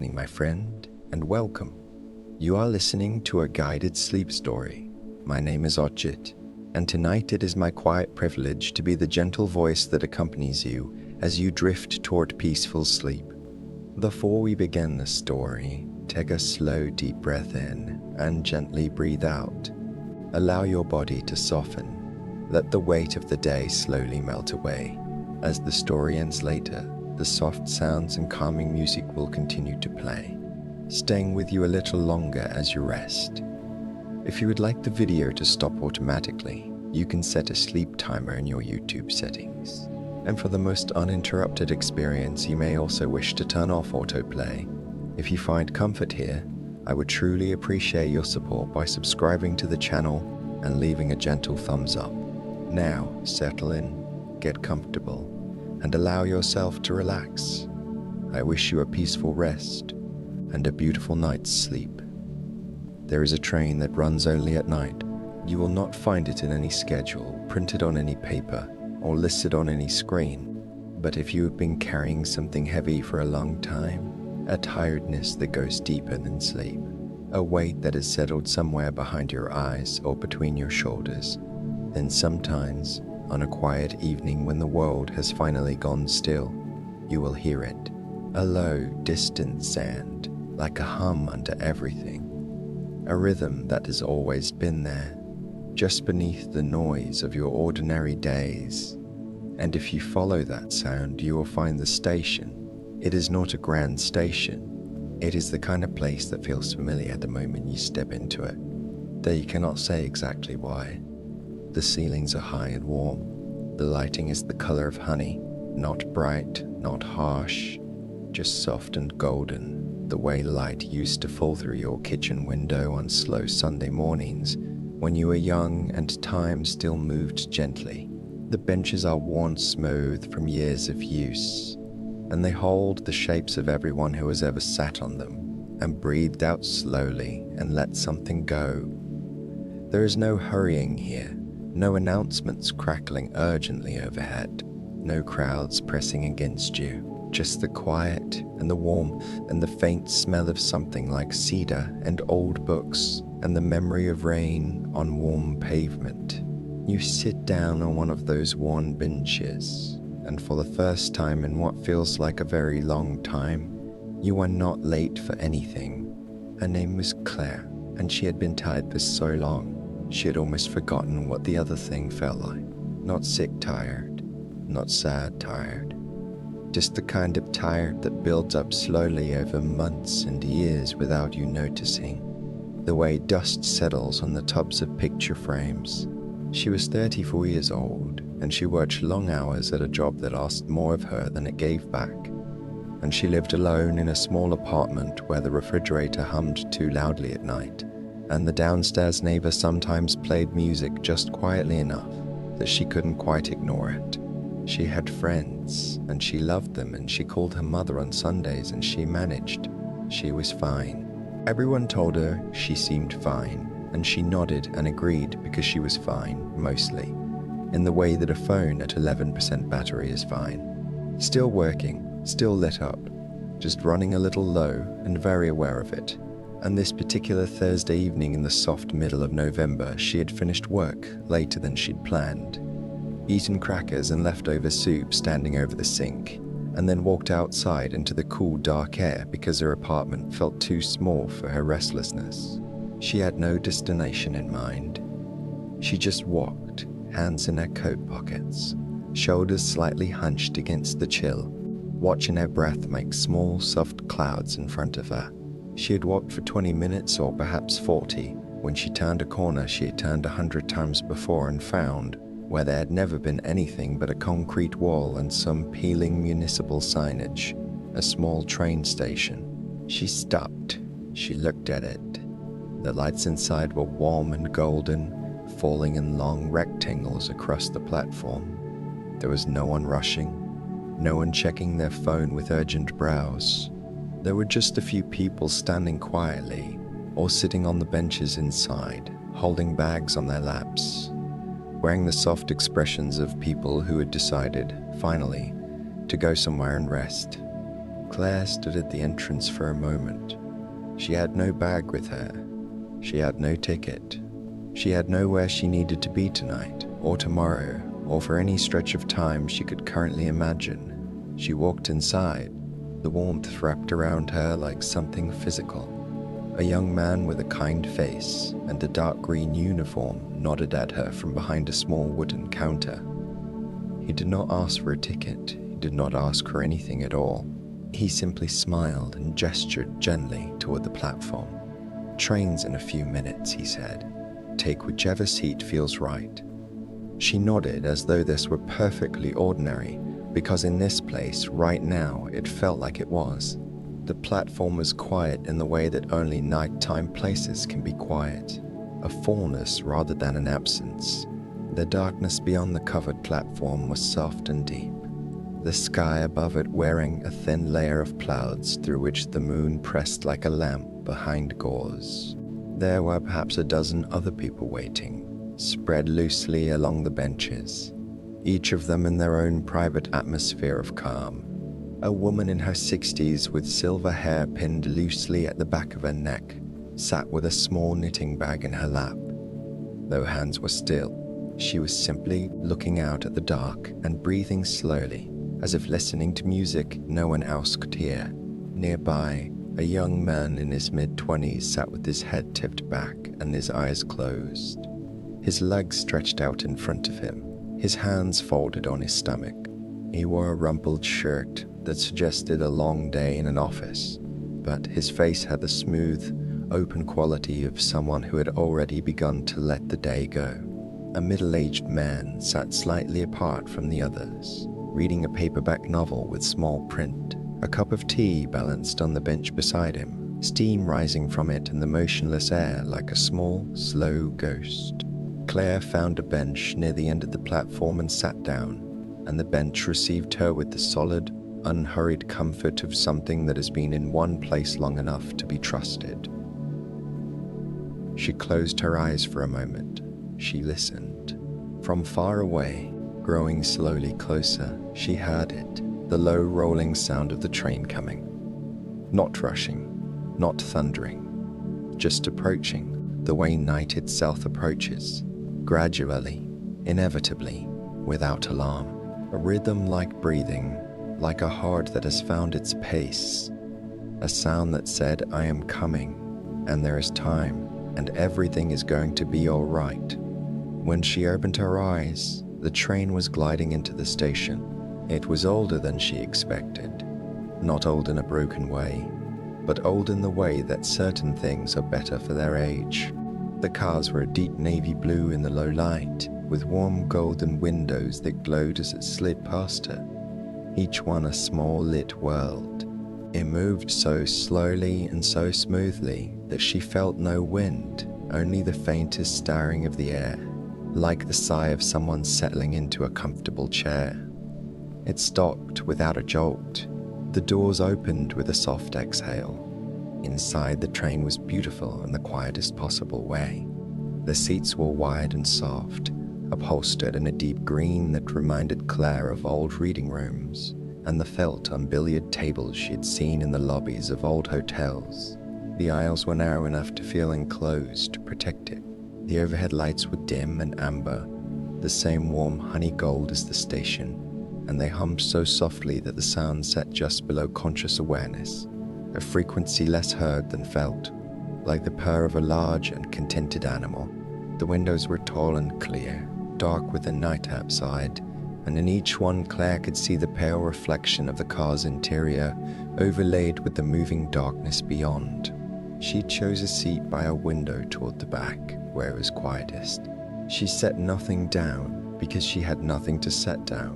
evening, my friend, and welcome. You are listening to a guided sleep story. My name is Ochit, and tonight it is my quiet privilege to be the gentle voice that accompanies you as you drift toward peaceful sleep. Before we begin the story, take a slow, deep breath in and gently breathe out. Allow your body to soften. Let the weight of the day slowly melt away. As the story ends later, the soft sounds and calming music will continue to play, staying with you a little longer as you rest. If you would like the video to stop automatically, you can set a sleep timer in your YouTube settings. And for the most uninterrupted experience, you may also wish to turn off autoplay. If you find comfort here, I would truly appreciate your support by subscribing to the channel and leaving a gentle thumbs up. Now, settle in, get comfortable, and allow yourself to relax. I wish you a peaceful rest and a beautiful night's sleep. There is a train that runs only at night. You will not find it in any schedule, printed on any paper, or listed on any screen. But if you have been carrying something heavy for a long time, a tiredness that goes deeper than sleep, a weight that has settled somewhere behind your eyes or between your shoulders, then sometimes, on a quiet evening when the world has finally gone still, you will hear it. A low, distant sound, like a hum under everything. A rhythm that has always been there, just beneath the noise of your ordinary days. And if you follow that sound, you will find the station. It is not a grand station. It is the kind of place that feels familiar the moment you step into it, though you cannot say exactly why. The ceilings are high and warm. The lighting is the color of honey, not bright, not harsh, just soft and golden, the way light used to fall through your kitchen window on slow Sunday mornings when you were young and time still moved gently. The benches are worn smooth from years of use, and they hold the shapes of everyone who has ever sat on them and breathed out slowly and let something go. There is no hurrying here. No announcements crackling urgently overhead, no crowds pressing against you, just the quiet and the warmth and the faint smell of something like cedar and old books and the memory of rain on warm pavement. You sit down on one of those worn benches, and for the first time in what feels like a very long time, you are not late for anything. Her name was Claire, and she had been tired for so long. She had almost forgotten what the other thing felt like. Not sick tired, not sad tired. Just the kind of tired that builds up slowly over months and years without you noticing. The way dust settles on the tops of picture frames. She was 34 years old, and she worked long hours at a job that asked more of her than it gave back. And she lived alone in a small apartment where the refrigerator hummed too loudly at night, and the downstairs neighbor sometimes played music just quietly enough that she couldn't quite ignore it. She had friends, and she loved them, and she called her mother on Sundays, and she managed. She was fine. Everyone told her she seemed fine, and she nodded and agreed because she was fine, mostly, in the way that a phone at 11% battery is fine. Still working, still lit up, just running a little low and very aware of it. And this particular Thursday evening in the soft middle of November, she had finished work later than she'd planned, eaten crackers and leftover soup standing over the sink, and then walked outside into the cool, dark air because her apartment felt too small for her restlessness. She had no destination in mind. She just walked, hands in her coat pockets, shoulders slightly hunched against the chill, watching her breath make small, soft clouds in front of her. She had walked for 20 minutes or perhaps 40 when she turned a corner she had turned 100 times before and found, where there had never been anything but a concrete wall and some peeling municipal signage, a small train station. She stopped. She looked at it. The lights inside were warm and golden, falling in long rectangles across the platform. There was no one rushing, no one checking their phone with urgent brows. There were just a few people standing quietly or sitting on the benches inside, holding bags on their laps, wearing the soft expressions of people who had decided, finally, to go somewhere and rest. Claire stood at the entrance for a moment. She had no bag with her. She had no ticket. She had nowhere she needed to be tonight, or tomorrow, or for any stretch of time she could currently imagine. She walked inside, the warmth wrapped around her like something physical. A young man with a kind face and a dark green uniform nodded at her from behind a small wooden counter. He did not ask for a ticket. He did not ask for anything at all. He simply smiled and gestured gently toward the platform. "Train's in a few minutes," he said. "Take whichever seat feels right." She nodded as though this were perfectly ordinary, because in this place, right now, it felt like it was. The platform was quiet in the way that only nighttime places can be quiet, a fullness rather than an absence. The darkness beyond the covered platform was soft and deep, the sky above it wearing a thin layer of clouds through which the moon pressed like a lamp behind gauze. There were perhaps a dozen other people waiting, spread loosely along the benches, each of them in their own private atmosphere of calm. A woman in her 60s with silver hair pinned loosely at the back of her neck sat with a small knitting bag in her lap. Though hands were still, she was simply looking out at the dark and breathing slowly, as if listening to music no one else could hear. Nearby, a young man in his mid-20s sat with his head tipped back and his eyes closed. His legs stretched out in front of him, his hands folded on his stomach. He wore a rumpled shirt that suggested a long day in an office, but his face had the smooth, open quality of someone who had already begun to let the day go. A middle-aged man sat slightly apart from the others, reading a paperback novel with small print. A cup of tea balanced on the bench beside him, steam rising from it in the motionless air like a small, slow ghost. Claire found a bench near the end of the platform and sat down, and the bench received her with the solid, unhurried comfort of something that has been in one place long enough to be trusted. She closed her eyes for a moment. She listened. From far away, growing slowly closer, she heard it, the low rolling sound of the train coming. Not rushing, not thundering, just approaching, the way night itself approaches, gradually, inevitably, without alarm. A rhythm like breathing, like a heart that has found its pace. A sound that said, "I am coming, and there is time, and everything is going to be all right." When she opened her eyes, the train was gliding into the station. It was older than she expected. Not old in a broken way, but old in the way that certain things are better for their age. The cars were a deep navy blue in the low light, with warm golden windows that glowed as it slid past her, each one a small lit world. It moved so slowly and so smoothly that she felt no wind, only the faintest stirring of the air, like the sigh of someone settling into a comfortable chair. It stopped without a jolt. The doors opened with a soft exhale. Inside, the train was beautiful in the quietest possible way. The seats were wide and soft, upholstered in a deep green that reminded Claire of old reading rooms and the felt on billiard tables she had seen in the lobbies of old hotels. The aisles were narrow enough to feel enclosed, protected. The overhead lights were dim and amber, the same warm honey gold as the station, and they hummed so softly that the sound sat just below conscious awareness, a frequency less heard than felt, like the purr of a large and contented animal. The windows were tall and clear, dark with the night outside, and in each one Claire could see the pale reflection of the car's interior overlaid with the moving darkness beyond. She chose a seat by a window toward the back, where it was quietest. She set nothing down because she had nothing to set down,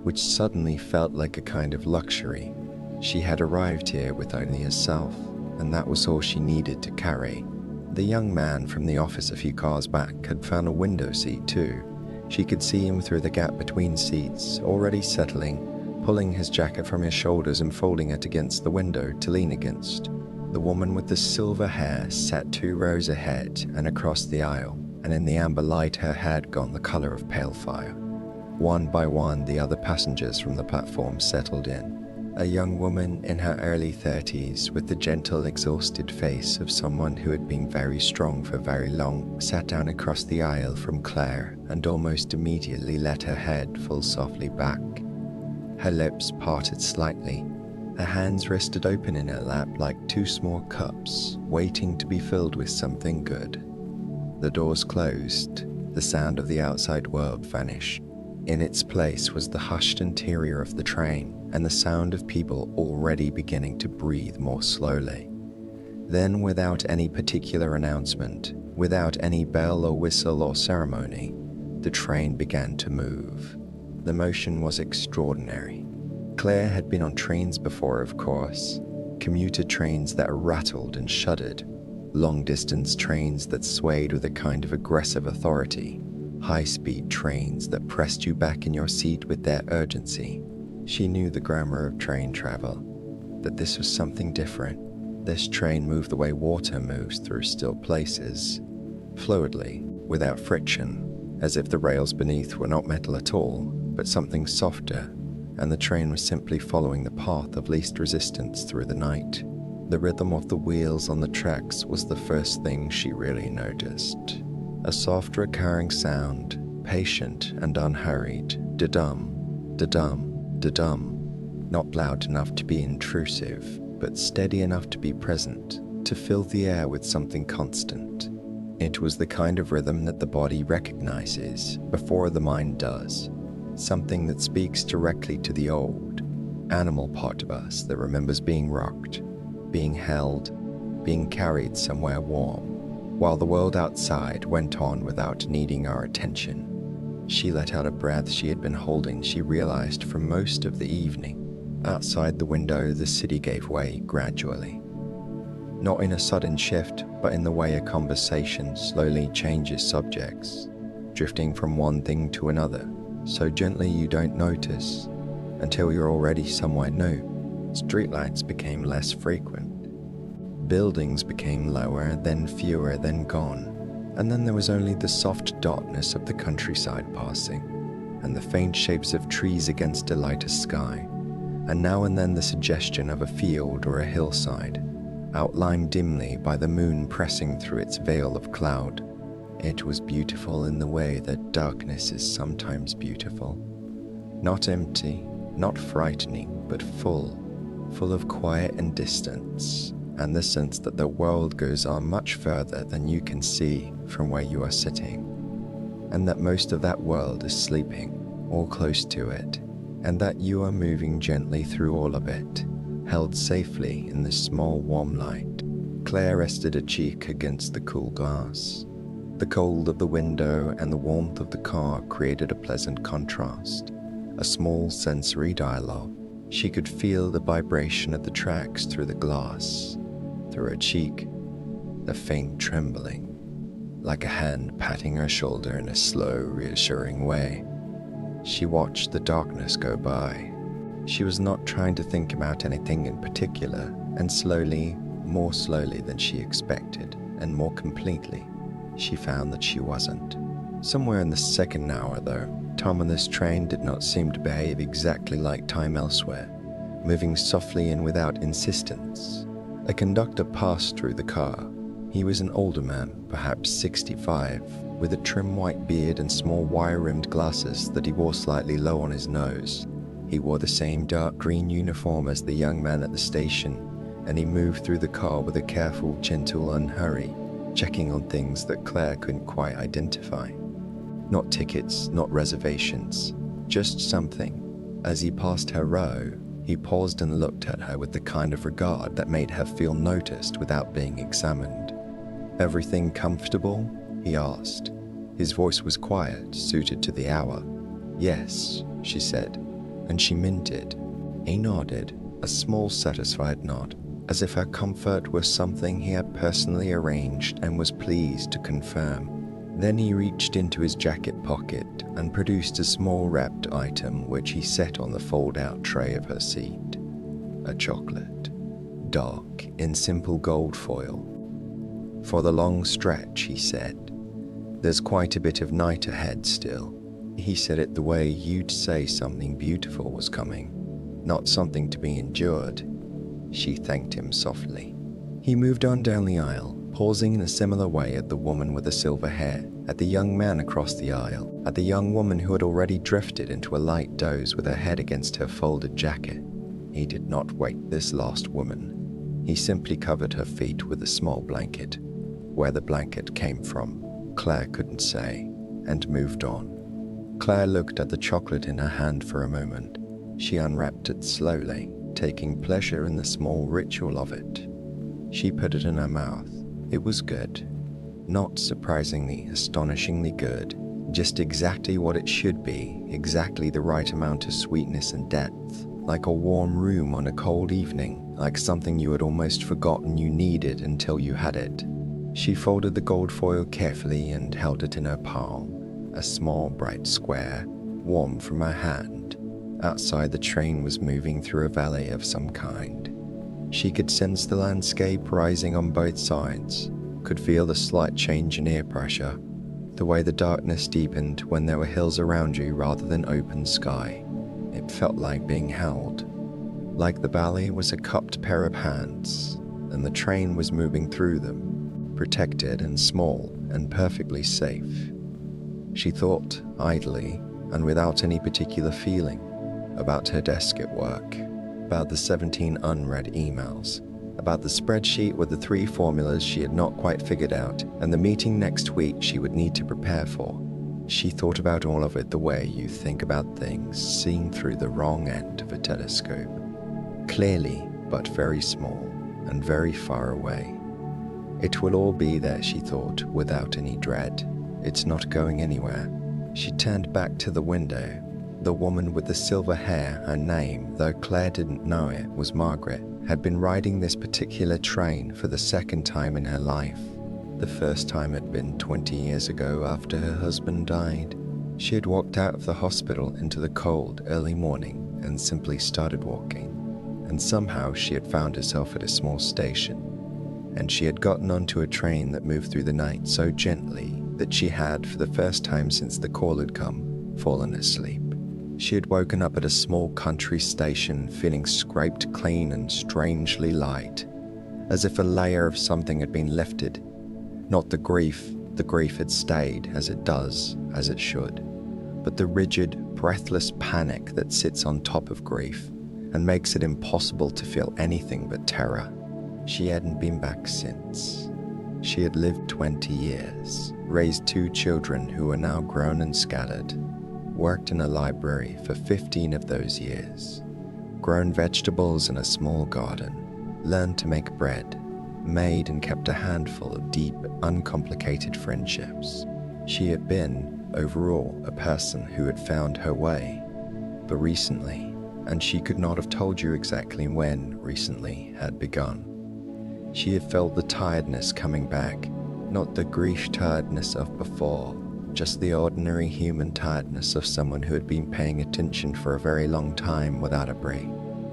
which suddenly felt like a kind of luxury. She had arrived here with only herself, and that was all she needed to carry. The young man from the office a few cars back had found a window seat too. She could see him through the gap between seats, already settling, pulling his jacket from his shoulders and folding it against the window to lean against. The woman with the silver hair sat 2 rows ahead and across the aisle, and in the amber light her hair had gone the color of pale fire. One by one, the other passengers from the platform settled in, A young woman in her early 30s with the gentle, exhausted face of someone who had been very strong for very long, sat down across the aisle from Claire and almost immediately let her head fall softly back. Her lips parted slightly. Her hands rested open in her lap like two small cups, waiting to be filled with something good. The doors closed. The sound of the outside world vanished. In its place was the hushed interior of the train and the sound of people already beginning to breathe more slowly. Then, without any particular announcement, without any bell or whistle or ceremony, the train began to move. The motion was extraordinary. Claire had been on trains before, of course, commuter trains that rattled and shuddered, long-distance trains that swayed with a kind of aggressive authority, high-speed trains that pressed you back in your seat with their urgency. She knew the grammar of train travel, that this was something different. This train moved the way water moves through still places, fluidly, without friction, as if the rails beneath were not metal at all, but something softer, and the train was simply following the path of least resistance through the night. The rhythm of the wheels on the tracks was the first thing she really noticed. A soft recurring sound, patient and unhurried, da-dum, da-dum, da-dum, not loud enough to be intrusive, but steady enough to be present, to fill the air with something constant. It was the kind of rhythm that the body recognizes before the mind does, something that speaks directly to the old, animal part of us that remembers being rocked, being held, being carried somewhere warm, while the world outside went on without needing our attention. She let out a breath she had been holding, she realized, for most of the evening. Outside the window, the city gave way gradually. Not in a sudden shift, but in the way a conversation slowly changes subjects, drifting from one thing to another, so gently you don't notice, until you're already somewhere new. Streetlights became less frequent. Buildings became lower, then fewer, then gone, and then there was only the soft darkness of the countryside passing, and the faint shapes of trees against a lighter sky, and now and then the suggestion of a field or a hillside, outlined dimly by the moon pressing through its veil of cloud. It was beautiful in the way that darkness is sometimes beautiful. Not empty, not frightening, but full of quiet and distance, and the sense that the world goes on much further than you can see from where you are sitting, and that most of that world is sleeping, or close to it, and that you are moving gently through all of it, held safely in the small warm light. Claire rested a cheek against the cool glass. The cold of the window and the warmth of the car created a pleasant contrast, a small sensory dialogue. She could feel the vibration of the tracks through the glass, through her cheek, the faint trembling, like a hand patting her shoulder in a slow, reassuring way. She watched the darkness go by. She was not trying to think about anything in particular, and slowly, more slowly than she expected, and more completely, she found that she wasn't. Somewhere in the second hour, though, time on this train did not seem to behave exactly like time elsewhere, moving softly and without insistence. A conductor passed through the car. He was an older man, perhaps 65, with a trim white beard and small wire-rimmed glasses that he wore slightly low on his nose. He wore the same dark green uniform as the young man at the station, and he moved through the car with a careful, gentle unhurry, checking on things that Claire couldn't quite identify. Not tickets, not reservations, just something. As he passed her row, he paused and looked at her with the kind of regard that made her feel noticed without being examined. "Everything comfortable?" he asked. His voice was quiet, suited to the hour. "Yes," she said, and she meant it. He nodded, a small satisfied nod, as if her comfort was something he had personally arranged and was pleased to confirm. Then he reached into his jacket pocket and produced a small wrapped item which he set on the fold-out tray of her seat. A chocolate, dark, in simple gold foil. "For the long stretch," he said. "There's quite a bit of night ahead still." He said it the way you'd say something beautiful was coming. not something to be endured. She thanked him softly. He moved on down the aisle, pausing in a similar way at the woman with the silver hair, at the young man across the aisle, at the young woman who had already drifted into a light doze with her head against her folded jacket. He did not wake this last woman. He simply covered her feet with a small blanket. Where the blanket came from, Claire couldn't say, and moved on. Claire looked at the chocolate in her hand for a moment. She unwrapped it slowly, taking pleasure in the small ritual of it. She put it in her mouth. It was good. Not surprisingly, astonishingly good. Just exactly what it should be, exactly the right amount of sweetness and depth. Like a warm room on a cold evening, like something you had almost forgotten you needed until you had it. She folded the gold foil carefully and held it in her palm, a small bright square, warm from her hand. Outside, the train was moving through a valley of some kind. She could sense the landscape rising on both sides, could feel the slight change in air pressure, the way the darkness deepened when there were hills around you rather than open sky. It felt like being held, like the valley was a cupped pair of hands, and the train was moving through them, protected and small and perfectly safe. She thought, idly, and without any particular feeling, about her desk at work, about the 17 unread emails, about the spreadsheet with the 3 formulas she had not quite figured out, and the meeting next week she would need to prepare for. She thought about all of it the way you think about things seen through the wrong end of a telescope. Clearly, but very small and very far away. It will all be there, she thought, without any dread. It's not going anywhere. She turned back to the window. The woman with the silver hair, her name, though Claire didn't know it, was Margaret, had been riding this particular train for the second time in her life. The first time had been 20 years ago after her husband died. She had walked out of the hospital into the cold, early morning and simply started walking. And somehow she had found herself at a small station. And she had gotten onto a train that moved through the night so gently that she had, for the first time since the call had come, fallen asleep. She had woken up at a small country station feeling scraped clean and strangely light, as if a layer of something had been lifted. Not the grief had stayed as it does, as it should, but the rigid, breathless panic that sits on top of grief and makes it impossible to feel anything but terror. She hadn't been back since. She had lived 20 years, raised 2 children who were now grown and scattered, worked in a library for 15 of those years, grown vegetables in a small garden, learned to make bread, made and kept a handful of deep, uncomplicated friendships. She had been, overall, a person who had found her way. But recently, and she could not have told you exactly when recently had begun, she had felt the tiredness coming back, not the grief tiredness of before, just the ordinary human tiredness of someone who had been paying attention for a very long time without a break,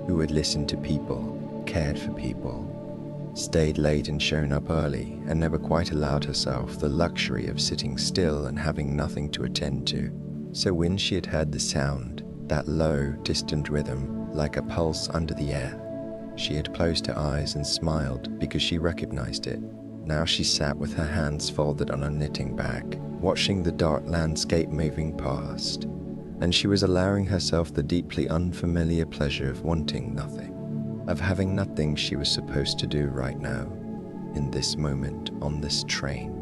who had listened to people, cared for people, stayed late and shown up early, and never quite allowed herself the luxury of sitting still and having nothing to attend to. So when she had heard the sound, that low, distant rhythm, like a pulse under the air, she had closed her eyes and smiled because she recognized it. Now she sat with her hands folded on her knitting bag, watching the dark landscape moving past, and she was allowing herself the deeply unfamiliar pleasure of wanting nothing, of having nothing she was supposed to do right now, in this moment on this train,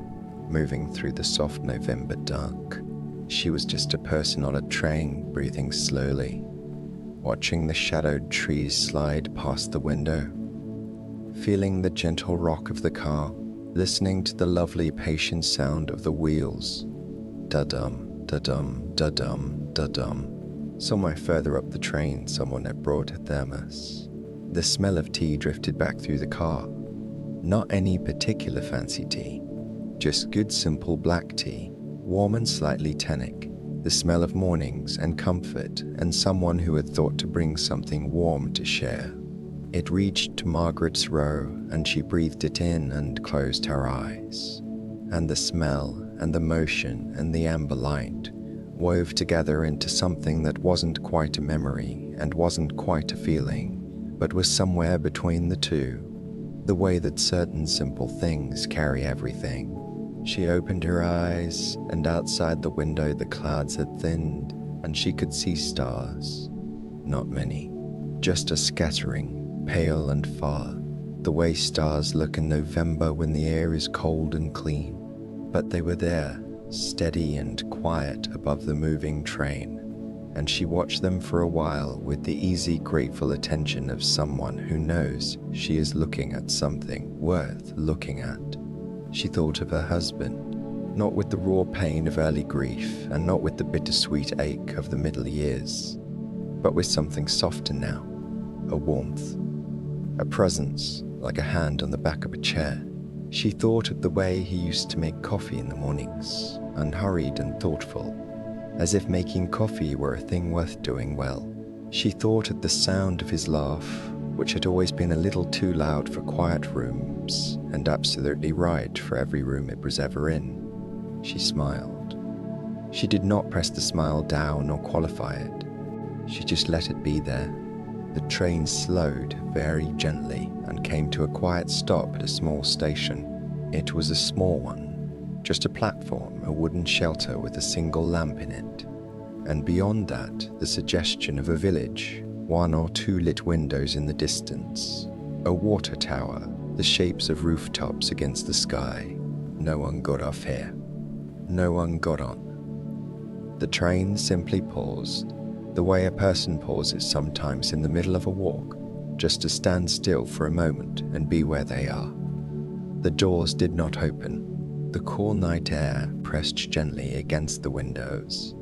moving through the soft November dark. She was just a person on a train, breathing slowly, watching the shadowed trees slide past the window, feeling the gentle rock of the car, listening to the lovely patient sound of the wheels. Da-dum, da-dum, da-dum, da-dum. Somewhere further up the train, someone had brought a thermos. The smell of tea drifted back through the car. Not any particular fancy tea, just good simple black tea, warm and slightly tannic, the smell of mornings and comfort and someone who had thought to bring something warm to share. It reached to Margaret's row and she breathed it in and closed her eyes. And the smell and the motion and the amber light wove together into something that wasn't quite a memory and wasn't quite a feeling, but was somewhere between the two, the way that certain simple things carry everything. She opened her eyes, and outside the window the clouds had thinned, and she could see stars. Not many, just a scattering, pale and far, the way stars look in November when the air is cold and clean. But they were there, steady and quiet above the moving train, and she watched them for a while with the easy, grateful attention of someone who knows she is looking at something worth looking at. She thought of her husband, not with the raw pain of early grief and not with the bittersweet ache of the middle years, but with something softer now, a warmth, a presence like a hand on the back of a chair. She thought of the way he used to make coffee in the mornings, unhurried and thoughtful, as if making coffee were a thing worth doing well. She thought of the sound of his laugh, which had always been a little too loud for quiet rooms and absolutely right for every room it was ever in. She smiled. She did not press the smile down or qualify it. She just let it be there. The train slowed very gently and came to a quiet stop at a small station. It was a small one, just a platform, a wooden shelter with a single lamp in it. And beyond that, the suggestion of a village, one or two lit windows in the distance, a water tower, the shapes of rooftops against the sky. No one got off here. No one got on. The train simply paused, the way a person pauses sometimes in the middle of a walk, just to stand still for a moment and be where they are. The doors did not open. The cool night air pressed gently against the windows.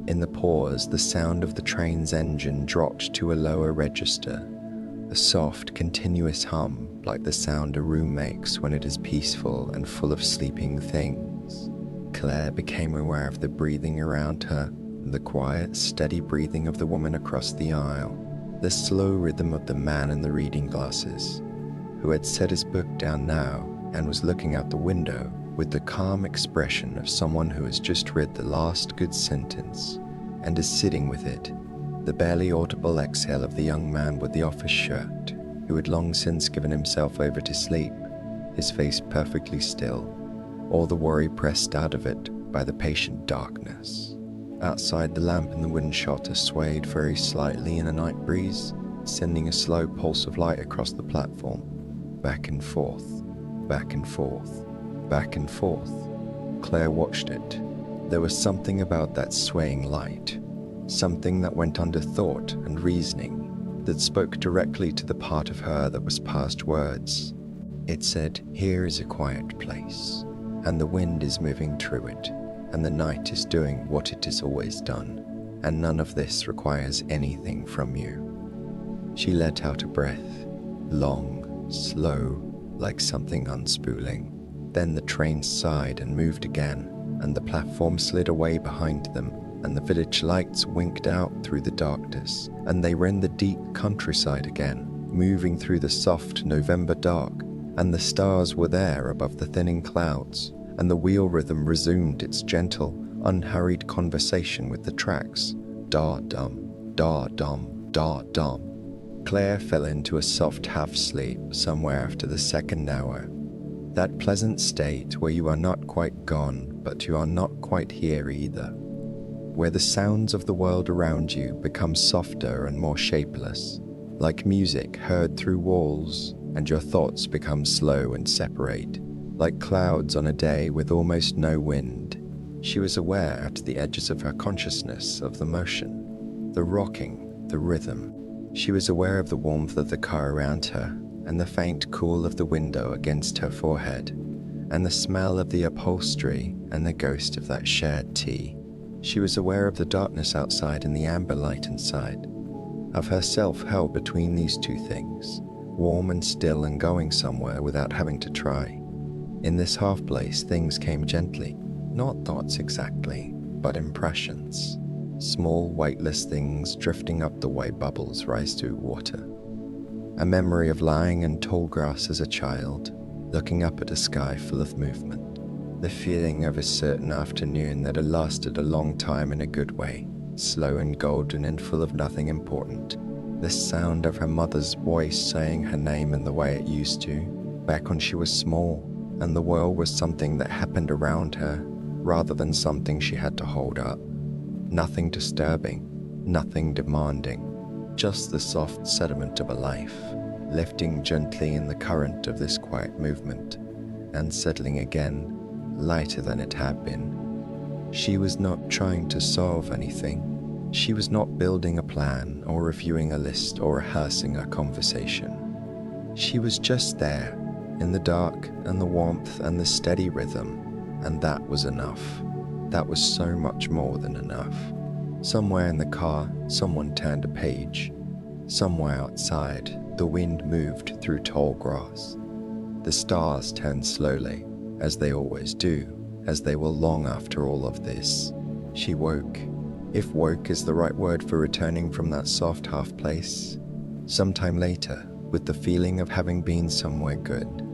In the pause, the sound of the train's engine dropped to a lower register, a soft, continuous hum like the sound a room makes when it is peaceful and full of sleeping things. Claire became aware of the breathing around her, the quiet, steady breathing of the woman across the aisle, the slow rhythm of the man in the reading glasses, who had set his book down now and was looking out the window with the calm expression of someone who has just read the last good sentence and is sitting with it, the barely audible exhale of the young man with the office shirt, who had long since given himself over to sleep, his face perfectly still, all the worry pressed out of it by the patient darkness. Outside, the lamp in the wooden shelter swayed very slightly in a night breeze, sending a slow pulse of light across the platform, back and forth, back and forth, back and forth. Claire watched it. There was something about that swaying light, something that went under thought and reasoning, that spoke directly to the part of her that was past words. It said, "Here is a quiet place, and the wind is moving through it, and the night is doing what it has always done, and none of this requires anything from you." She let out a breath, long, slow, like something unspooling. Then the train sighed and moved again, and the platform slid away behind them, and the village lights winked out through the darkness, and they were in the deep countryside again, moving through the soft November dark, and the stars were there above the thinning clouds, and the wheel rhythm resumed its gentle, unhurried conversation with the tracks. Da-dum, da-dum, da-dum. Claire fell into a soft half-sleep somewhere after the second hour. That pleasant state where you are not quite gone, but you are not quite here either. Where the sounds of the world around you become softer and more shapeless, like music heard through walls, and your thoughts become slow and separate, like clouds on a day with almost no wind. She was aware at the edges of her consciousness of the motion, the rocking, the rhythm. She was aware of the warmth of the car around her, and the faint cool of the window against her forehead, and the smell of the upholstery and the ghost of that shared tea. She was aware of the darkness outside and the amber light inside, of herself held between these two things, warm and still and going somewhere without having to try. In this half place, things came gently, not thoughts exactly, but impressions, small weightless things drifting up the way bubbles rise through water. A memory of lying in tall grass as a child, looking up at a sky full of movement. The feeling of a certain afternoon that had lasted a long time in a good way, slow and golden and full of nothing important, The sound of her mother's voice saying her name in the way it used to, back when she was small, and the world was something that happened around her, rather than something she had to hold up. Nothing disturbing, nothing demanding, just the soft sediment of a life, lifting gently in the current of this quiet movement, and settling again, lighter than it had been. She was not trying to solve anything. She was not building a plan or reviewing a list or rehearsing a conversation. She was just there, in the dark and the warmth and the steady rhythm, and that was enough. That was so much more than enough. Somewhere in the car, someone turned a page. Somewhere outside, the wind moved through tall grass. The stars turned slowly, as they always do, as they will long after all of this. She woke, if woke is the right word for returning from that soft half place, sometime later, with the feeling of having been somewhere good.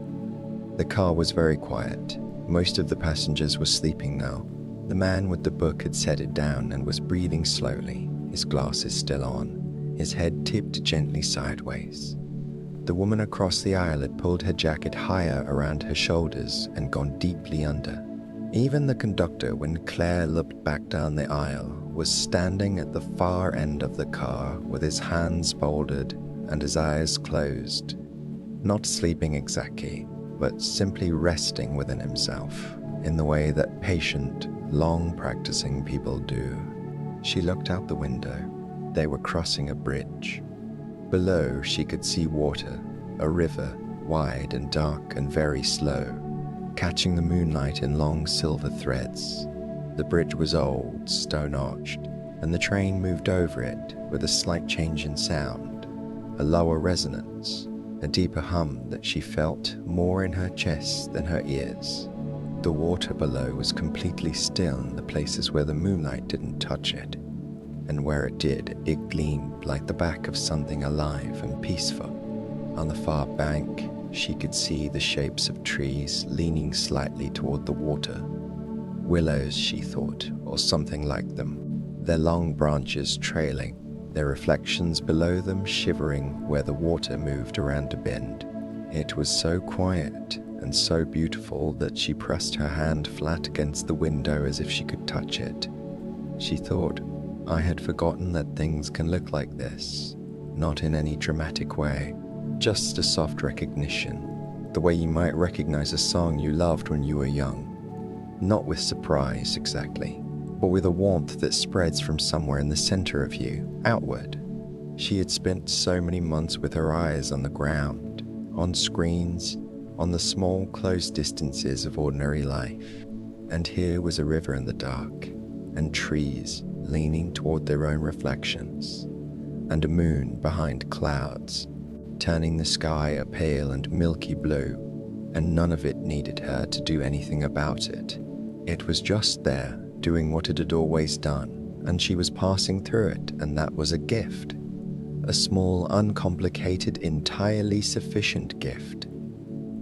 The car was very quiet. Most of the passengers were sleeping now. The man with the book had set it down and was breathing slowly, his glasses still on, his head tipped gently sideways. The woman across the aisle had pulled her jacket higher around her shoulders and gone deeply under. Even the conductor, when Claire looked back down the aisle, was standing at the far end of the car with his hands folded and his eyes closed. Not sleeping exactly, but simply resting within himself, in the way that patient, long-practicing people do. She looked out the window. They were crossing a bridge. Below, she could see water, a river, wide and dark and very slow, catching the moonlight in long silver threads. The bridge was old, stone-arched, and the train moved over it with a slight change in sound, a lower resonance, a deeper hum that she felt more in her chest than her ears. The water below was completely still in the places where the moonlight didn't touch it, and where it did, it gleamed like the back of something alive and peaceful. On the far bank, she could see the shapes of trees leaning slightly toward the water. Willows, she thought, or something like them, their long branches trailing, their reflections below them shivering where the water moved around a bend. It was so quiet and so beautiful that she pressed her hand flat against the window as if she could touch it. She thought, I had forgotten that things can look like this, not in any dramatic way, just a soft recognition, the way you might recognize a song you loved when you were young. Not with surprise, exactly, but with a warmth that spreads from somewhere in the center of you, outward. She had spent so many months with her eyes on the ground, on screens, on the small, closed distances of ordinary life. And here was a river in the dark, and trees leaning toward their own reflections, and a moon behind clouds, turning the sky a pale and milky blue, and none of it needed her to do anything about it. It was just there, doing what it had always done, and she was passing through it, and that was a gift. A small, uncomplicated, entirely sufficient gift.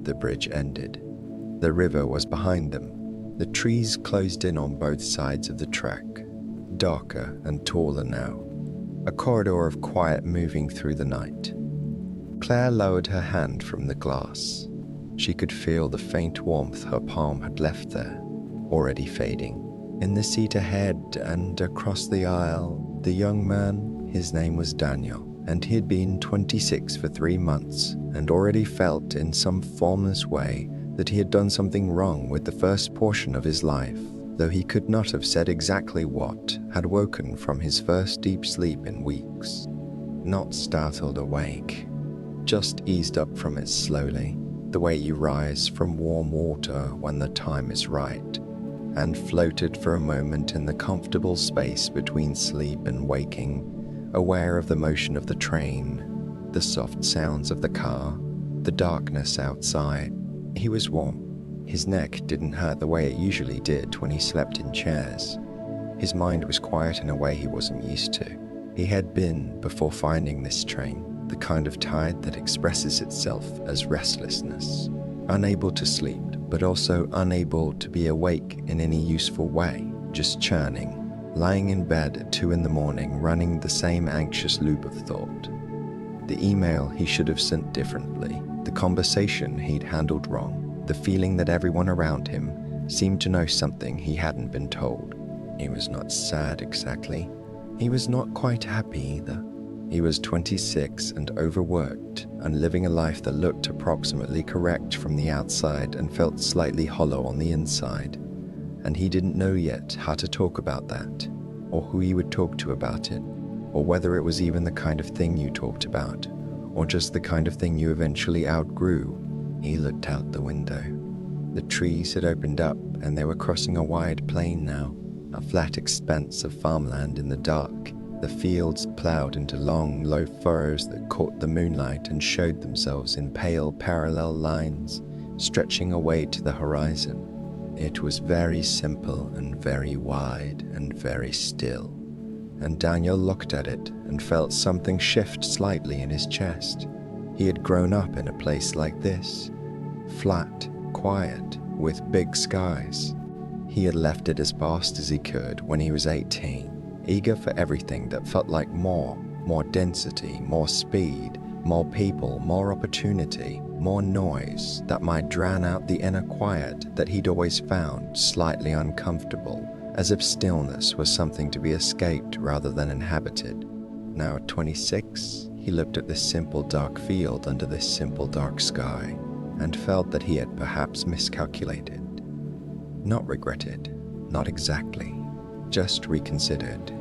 The bridge ended. The river was behind them. The trees closed in on both sides of the track, darker and taller now. A corridor of quiet moving through the night. Claire lowered her hand from the glass. She could feel the faint warmth her palm had left there, already fading. In the seat ahead and across the aisle, the young man, his name was Daniel, and he had been 26 for 3 months and already felt in some formless way that he had done something wrong with the first portion of his life, though he could not have said exactly what, had woken from his first deep sleep in weeks. Not startled awake, just eased up from it slowly, the way you rise from warm water when the time is right, and floated for a moment in the comfortable space between sleep and waking, aware of the motion of the train, the soft sounds of the car, the darkness outside. He was warm. His neck didn't hurt the way it usually did when he slept in chairs. His mind was quiet in a way he wasn't used to. He had been, before finding this train, the kind of tired that expresses itself as restlessness, unable to sleep, but also unable to be awake in any useful way, just churning, lying in bed at 2 in the morning, running the same anxious loop of thought. The email he should have sent differently, the conversation he'd handled wrong, the feeling that everyone around him seemed to know something he hadn't been told. He was not sad exactly. He was not quite happy either. He was 26 and overworked and living a life that looked approximately correct from the outside and felt slightly hollow on the inside. And he didn't know yet how to talk about that, or who he would talk to about it, or whether it was even the kind of thing you talked about, or just the kind of thing you eventually outgrew. He looked out the window. The trees had opened up and they were crossing a wide plain now, a flat expanse of farmland in the dark. The fields plowed into long, low furrows that caught the moonlight and showed themselves in pale, parallel lines, stretching away to the horizon. It was very simple and very wide and very still, and Daniel looked at it and felt something shift slightly in his chest. He had grown up in a place like this, flat, quiet, with big skies. He had left it as fast as he could when he was 18. Eager for everything that felt like more density, more speed, more people, more opportunity, more noise that might drown out the inner quiet that he'd always found slightly uncomfortable, as if stillness was something to be escaped rather than inhabited. Now at 26, he looked at this simple dark field under this simple dark sky and felt that he had perhaps miscalculated. Not regretted, not exactly. Just reconsidered.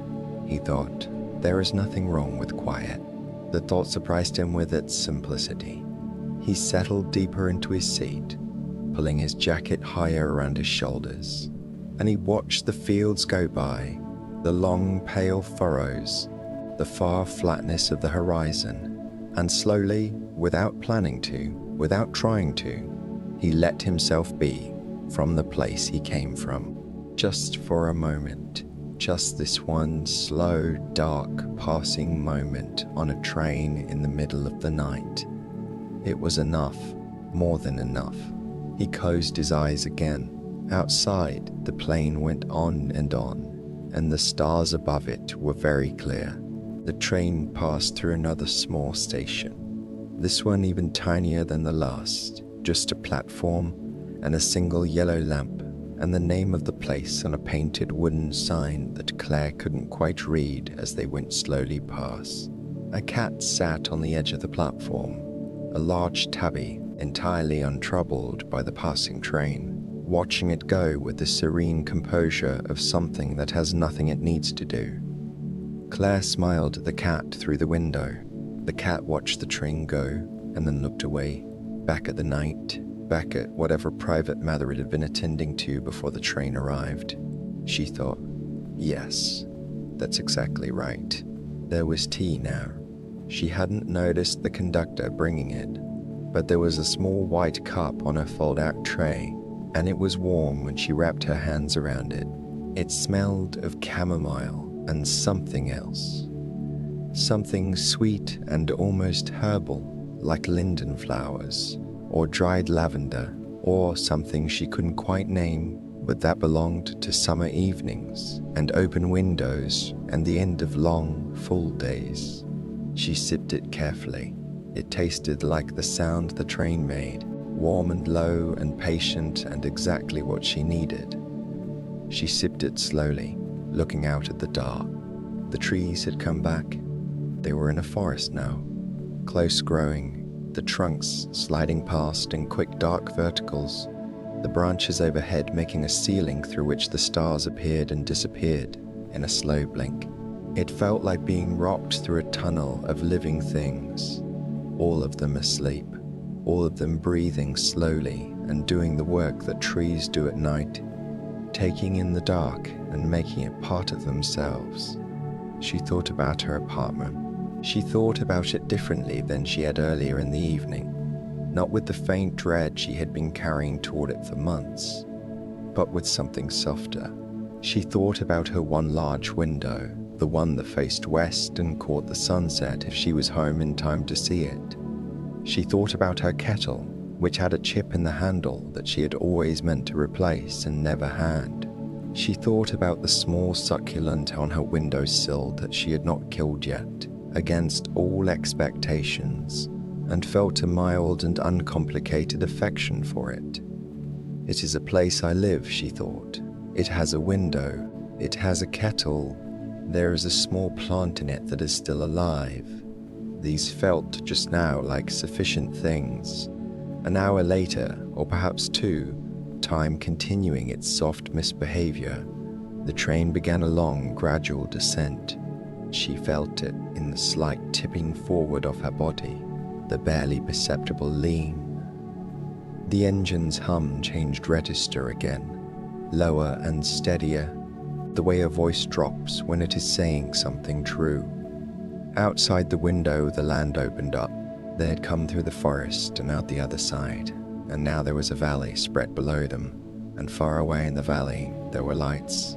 He thought, there is nothing wrong with quiet. The thought surprised him with its simplicity. He settled deeper into his seat, pulling his jacket higher around his shoulders, and he watched the fields go by, the long pale furrows, the far flatness of the horizon, and slowly, without planning to, without trying to, he let himself be from the place he came from. Just for a moment, just this one slow, dark, passing moment on a train in the middle of the night. It was enough, more than enough. He closed his eyes again. Outside, the plane went on, and the stars above it were very clear. The train passed through another small station, this one even tinier than the last, just a platform and a single yellow lamp, and the name of the place on a painted wooden sign that Claire couldn't quite read as they went slowly past. A cat sat on the edge of the platform, a large tabby, entirely untroubled by the passing train, watching it go with the serene composure of something that has nothing it needs to do. Claire smiled at the cat through the window. The cat watched the train go and then looked away, back at the night, back at whatever private matter it had been attending to before the train arrived. She thought, yes, that's exactly right. There was tea now. She hadn't noticed the conductor bringing it, but there was a small white cup on a fold-out tray, and it was warm when she wrapped her hands around it. It smelled of chamomile and something else. Something sweet and almost herbal, like linden flowers, or dried lavender, or something she couldn't quite name, but that belonged to summer evenings and open windows and the end of long, full days. She sipped it carefully. It tasted like the sound the train made, warm and low and patient and exactly what she needed. She sipped it slowly, looking out at the dark. The trees had come back. They were in a forest now, close growing, the trunks sliding past in quick dark verticals, the branches overhead making a ceiling through which the stars appeared and disappeared in a slow blink. It felt like being rocked through a tunnel of living things, all of them asleep, all of them breathing slowly and doing the work that trees do at night, taking in the dark and making it part of themselves. She thought about her apartment. She thought about it differently than she had earlier in the evening, not with the faint dread she had been carrying toward it for months, but with something softer. She thought about her one large window, the one that faced west and caught the sunset if she was home in time to see it. She thought about her kettle, which had a chip in the handle that she had always meant to replace and never had. She thought about the small succulent on her windowsill that she had not killed yet, against all expectations, and felt a mild and uncomplicated affection for it. It is a place I live, she thought. It has a window, it has a kettle, there is a small plant in it that is still alive. These felt just now like sufficient things. An hour later, or perhaps two, time continuing its soft misbehavior, the train began a long, gradual descent. She felt it in the slight tipping forward of her body, the barely perceptible lean. The engine's hum changed register again, lower and steadier, the way a voice drops when it is saying something true. Outside the window, the land opened up. They had come through the forest and out the other side, and now there was a valley spread below them, and far away in the valley there were lights.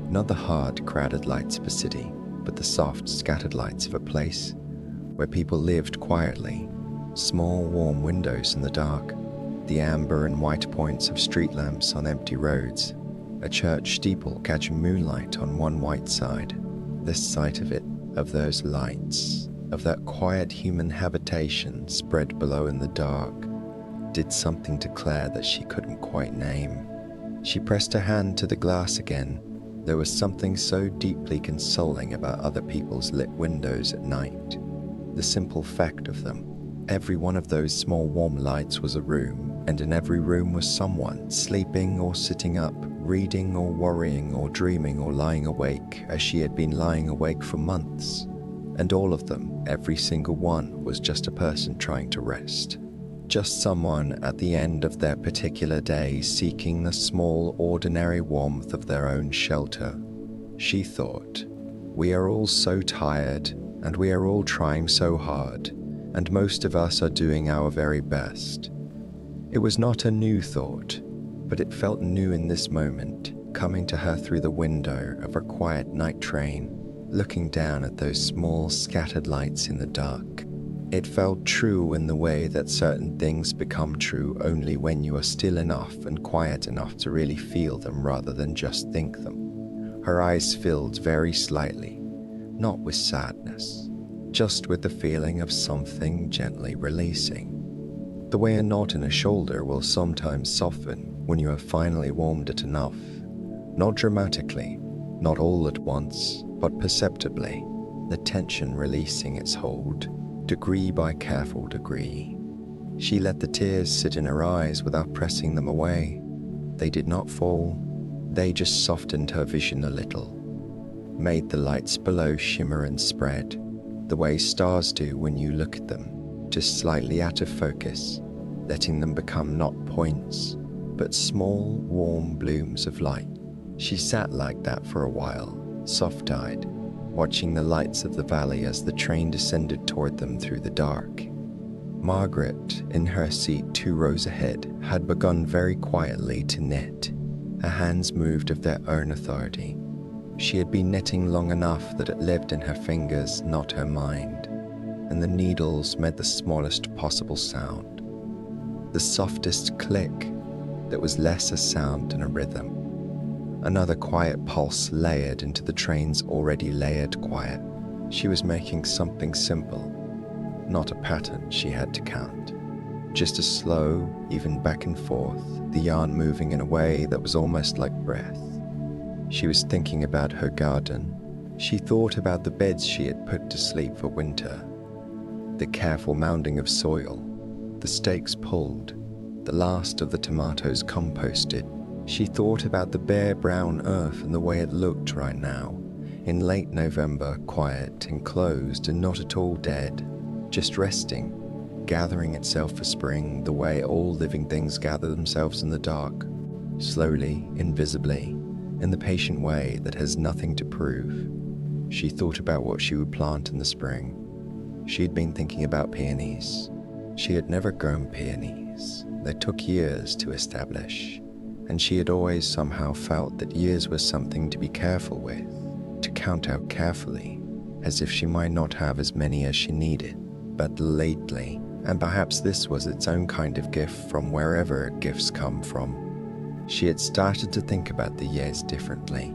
Not the hard, crowded lights of a city, but the soft, scattered lights of a place where people lived quietly. Small, warm windows in the dark, the amber and white points of street lamps on empty roads, a church steeple catching moonlight on one white side. This sight of it, of those lights, of that quiet human habitation spread below in the dark, did something to Claire that she couldn't quite name. She pressed her hand to the glass again. There was something so deeply consoling about other people's lit windows at night. The simple fact of them. Every one of those small warm lights was a room, and in every room was someone, sleeping or sitting up, reading or worrying or dreaming or lying awake, as she had been lying awake for months. And all of them, every single one, was just a person trying to rest. Just someone at the end of their particular day seeking the small, ordinary warmth of their own shelter. She thought, we are all so tired, and we are all trying so hard, and most of us are doing our very best. It was not a new thought, but it felt new in this moment, coming to her through the window of her quiet night train, looking down at those small, scattered lights in the dark. It felt true in the way that certain things become true only when you are still enough and quiet enough to really feel them rather than just think them. Her eyes filled very slightly, not with sadness, just with the feeling of something gently releasing. The way a knot in a shoulder will sometimes soften when you have finally warmed it enough. Not dramatically, not all at once, but perceptibly, the tension releasing its hold, degree by careful degree. She let the tears sit in her eyes without pressing them away. They did not fall, they just softened her vision a little, made the lights below shimmer and spread, the way stars do when you look at them, just slightly out of focus, letting them become not points, but small, warm blooms of light. She sat like that for a while, soft-eyed, watching the lights of the valley as the train descended toward them through the dark. Margaret, in her seat 2 rows ahead, had begun very quietly to knit. Her hands moved of their own authority. She had been knitting long enough that it lived in her fingers, not her mind, and the needles made the smallest possible sound, the softest click that was less a sound than a rhythm. Another quiet pulse layered into the train's already layered quiet. She was making something simple, not a pattern she had to count. Just a slow, even back and forth, the yarn moving in a way that was almost like breath. She was thinking about her garden. She thought about the beds she had put to sleep for winter, the careful mounding of soil, the stakes pulled, the last of the tomatoes composted. She thought about the bare brown earth and the way it looked right now, in late November, quiet, enclosed and not at all dead, just resting, gathering itself for spring the way all living things gather themselves in the dark, slowly, invisibly, in the patient way that has nothing to prove. She thought about what she would plant in the spring. She had been thinking about peonies. She had never grown peonies. They took years to establish. And she had always somehow felt that years was something to be careful with, to count out carefully, as if she might not have as many as she needed. But lately, and perhaps this was its own kind of gift from wherever gifts come from, she had started to think about the years differently,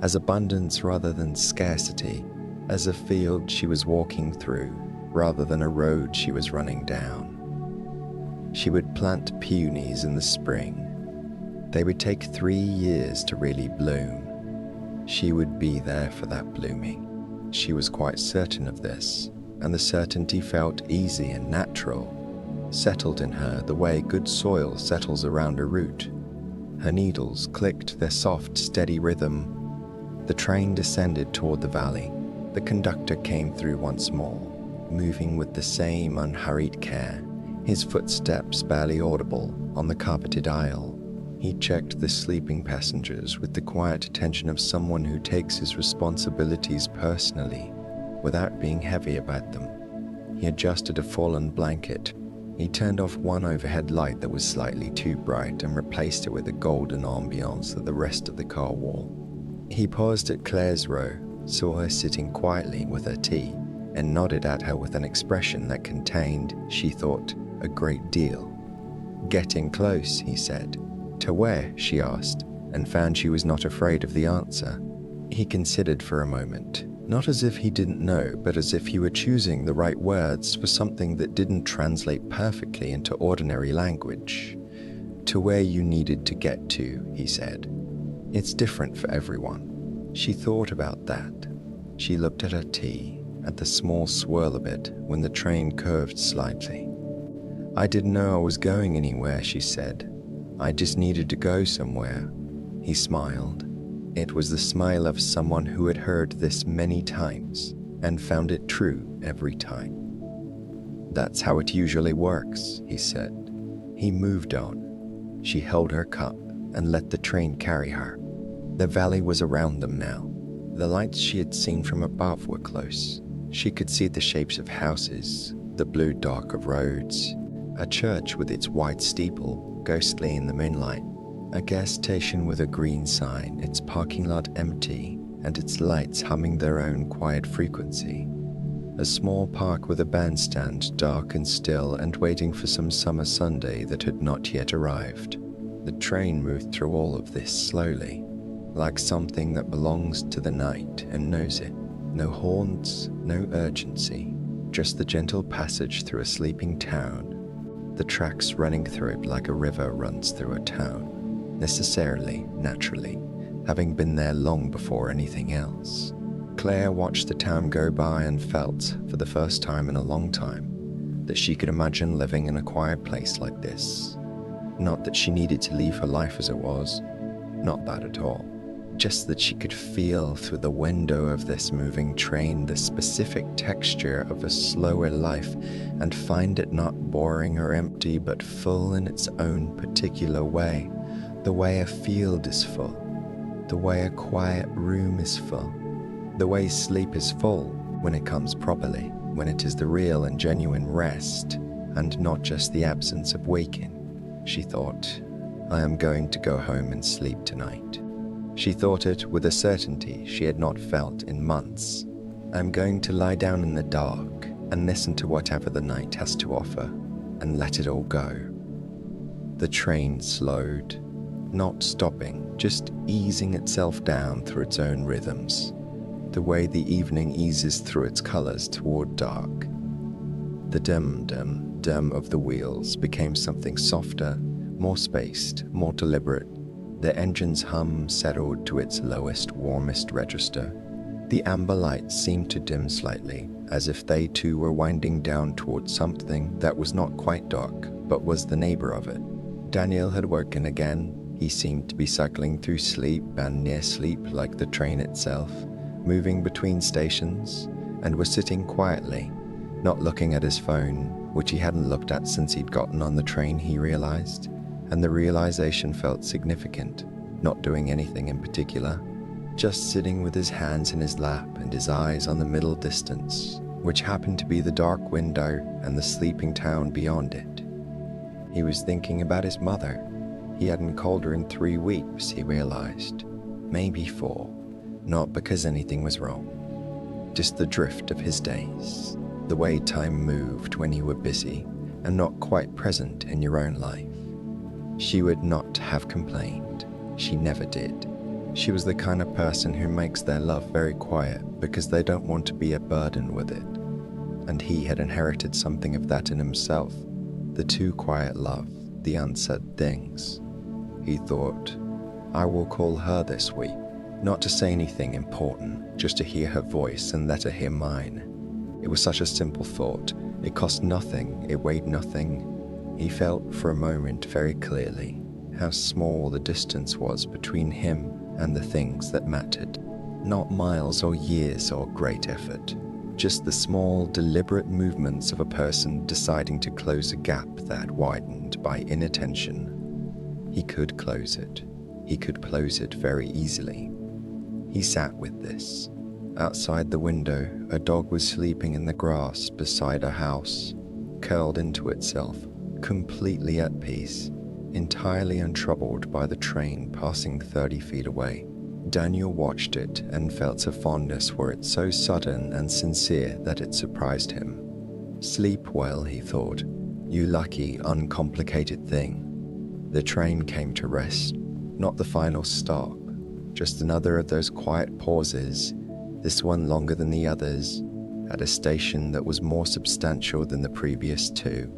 as abundance rather than scarcity, as a field she was walking through rather than a road she was running down. She would plant peonies in the spring. They would take 3 years to really bloom. She would be there for that blooming. She was quite certain of this, and the certainty felt easy and natural, settled in her the way good soil settles around a root. Her needles clicked their soft, steady rhythm. The train descended toward the valley. The conductor came through once more, moving with the same unhurried care, his footsteps barely audible on the carpeted aisle. He checked the sleeping passengers with the quiet attention of someone who takes his responsibilities personally, without being heavy about them. He adjusted a fallen blanket. He turned off one overhead light that was slightly too bright and replaced it with the golden ambiance that the rest of the car wore. He paused at Claire's row, saw her sitting quietly with her tea, and nodded at her with an expression that contained, she thought, a great deal. "Getting close," he said. "To where?" she asked, and found she was not afraid of the answer. He considered for a moment, not as if he didn't know, but as if he were choosing the right words for something that didn't translate perfectly into ordinary language. "To where you needed to get to," he said. "It's different for everyone." She thought about that. She looked at her tea, at the small swirl of it when the train curved slightly. "I didn't know I was going anywhere," she said. "I just needed to go somewhere." He smiled. It was the smile of someone who had heard this many times and found it true every time. "That's how it usually works," he said. He moved on. She held her cup and let the train carry her. The valley was around them now. The lights she had seen from above were close. She could see the shapes of houses, the blue dark of roads, a church with its white steeple ghostly in the moonlight, a gas station with a green sign, its parking lot empty and its lights humming their own quiet frequency, a small park with a bandstand dark and still and waiting for some summer Sunday that had not yet arrived. The train moved through all of this slowly, like something that belongs to the night and knows it. No horns, no urgency, just the gentle passage through a sleeping town, the tracks running through it like a river runs through a town, necessarily, naturally, having been there long before anything else. Claire watched the town go by and felt, for the first time in a long time, that she could imagine living in a quiet place like this. Not that she needed to leave her life as it was, not that at all. Just that she could feel through the window of this moving train the specific texture of a slower life and find it not boring or empty but full in its own particular way, the way a field is full, the way a quiet room is full, the way sleep is full when it comes properly, when it is the real and genuine rest and not just the absence of waking. She thought, "I am going to go home and sleep tonight." She thought it with a certainty she had not felt in months. "I'm going to lie down in the dark and listen to whatever the night has to offer and let it all go." The train slowed, not stopping, just easing itself down through its own rhythms, the way the evening eases through its colors toward dark. The dim of the wheels became something softer, more spaced, more deliberate. The engine's hum settled to its lowest, warmest register. The amber lights seemed to dim slightly, as if they too were winding down towards something that was not quite dark, but was the neighbor of it. Daniel had woken again. He seemed to be cycling through sleep and near sleep like the train itself, moving between stations, and was sitting quietly, not looking at his phone, which he hadn't looked at since he'd gotten on the train, he realized. And the realization felt significant, not doing anything in particular, just sitting with his hands in his lap and his eyes on the middle distance, which happened to be the dark window and the sleeping town beyond it. He was thinking about his mother. He hadn't called her in 3 weeks, he realized. Maybe 4, not because anything was wrong. Just the drift of his days, the way time moved when you were busy and not quite present in your own life. She would not have complained. She never did. She was the kind of person who makes their love very quiet because they don't want to be a burden with it. And he had inherited something of that in himself, the too quiet love, the unsaid things. He thought, I will call her this week, not to say anything important, just to hear her voice and let her hear mine. It was such a simple thought. It cost nothing, it weighed nothing. He felt for a moment very clearly how small the distance was between him and the things that mattered. Not miles or years or great effort, just the small, deliberate movements of a person deciding to close a gap that widened by inattention. He could close it. He could close it very easily. He sat with this. Outside the window, a dog was sleeping in the grass beside a house, curled into itself, completely at peace, entirely untroubled by the train passing 30 feet away. Daniel watched it and felt a fondness for it so sudden and sincere that it surprised him. Sleep well, he thought, you lucky, uncomplicated thing. The train came to rest, not the final stop, just another of those quiet pauses, this one longer than the others, at a station that was more substantial than the previous two.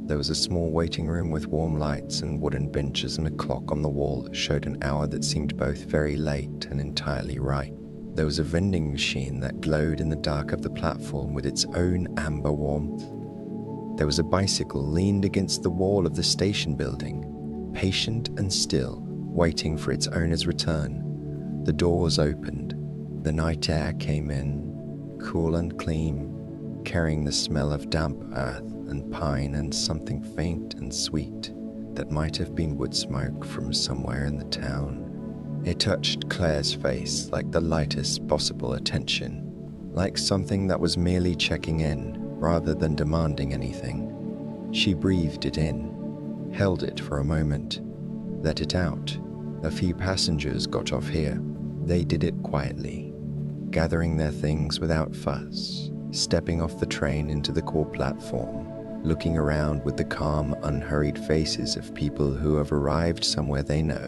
There was a small waiting room with warm lights and wooden benches and a clock on the wall that showed an hour that seemed both very late and entirely right. There was a vending machine that glowed in the dark of the platform with its own amber warmth. There was a bicycle leaned against the wall of the station building, patient and still, waiting for its owner's return. The doors opened. The night air came in, cool and clean, carrying the smell of damp earth and pine and something faint and sweet that might have been wood smoke from somewhere in the town. It touched Claire's face like the lightest possible attention, like something that was merely checking in rather than demanding anything. She breathed it in, held it for a moment, let it out. A few passengers got off here. They did it quietly, gathering their things without fuss, stepping off the train into the core platform, looking around with the calm, unhurried faces of people who have arrived somewhere they know.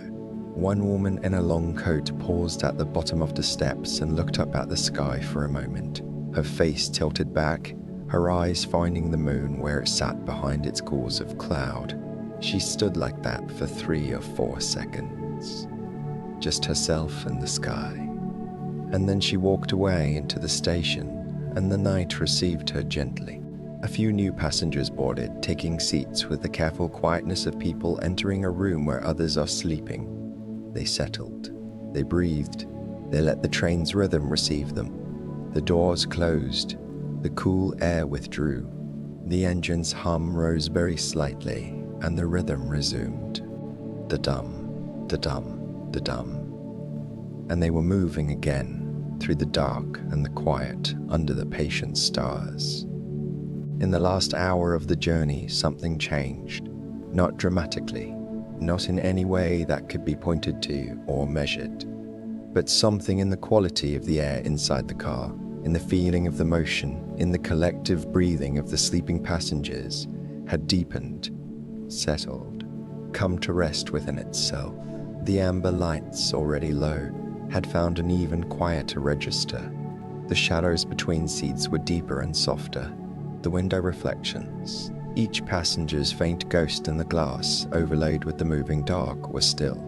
One woman in a long coat paused at the bottom of the steps and looked up at the sky for a moment, her face tilted back, her eyes finding the moon where it sat behind its gauze of cloud. She stood like that for 3 or 4 seconds, just herself and the sky. And then she walked away into the station, and the night received her gently. A few new passengers boarded, taking seats with the careful quietness of people entering a room where others are sleeping. They settled. They breathed. They let the train's rhythm receive them. The doors closed. The cool air withdrew. The engine's hum rose very slightly, and the rhythm resumed. Da-dum, da-dum, da-dum. And they were moving again, through the dark and the quiet, under the patient stars. In the last hour of the journey, something changed. Not dramatically, not in any way that could be pointed to or measured, but something in the quality of the air inside the car, in the feeling of the motion, in the collective breathing of the sleeping passengers, had deepened, settled, come to rest within itself. The amber lights, already low, had found an even quieter register. The shadows between seats were deeper and softer. The window reflections, each passenger's faint ghost in the glass overlaid with the moving dog, were still.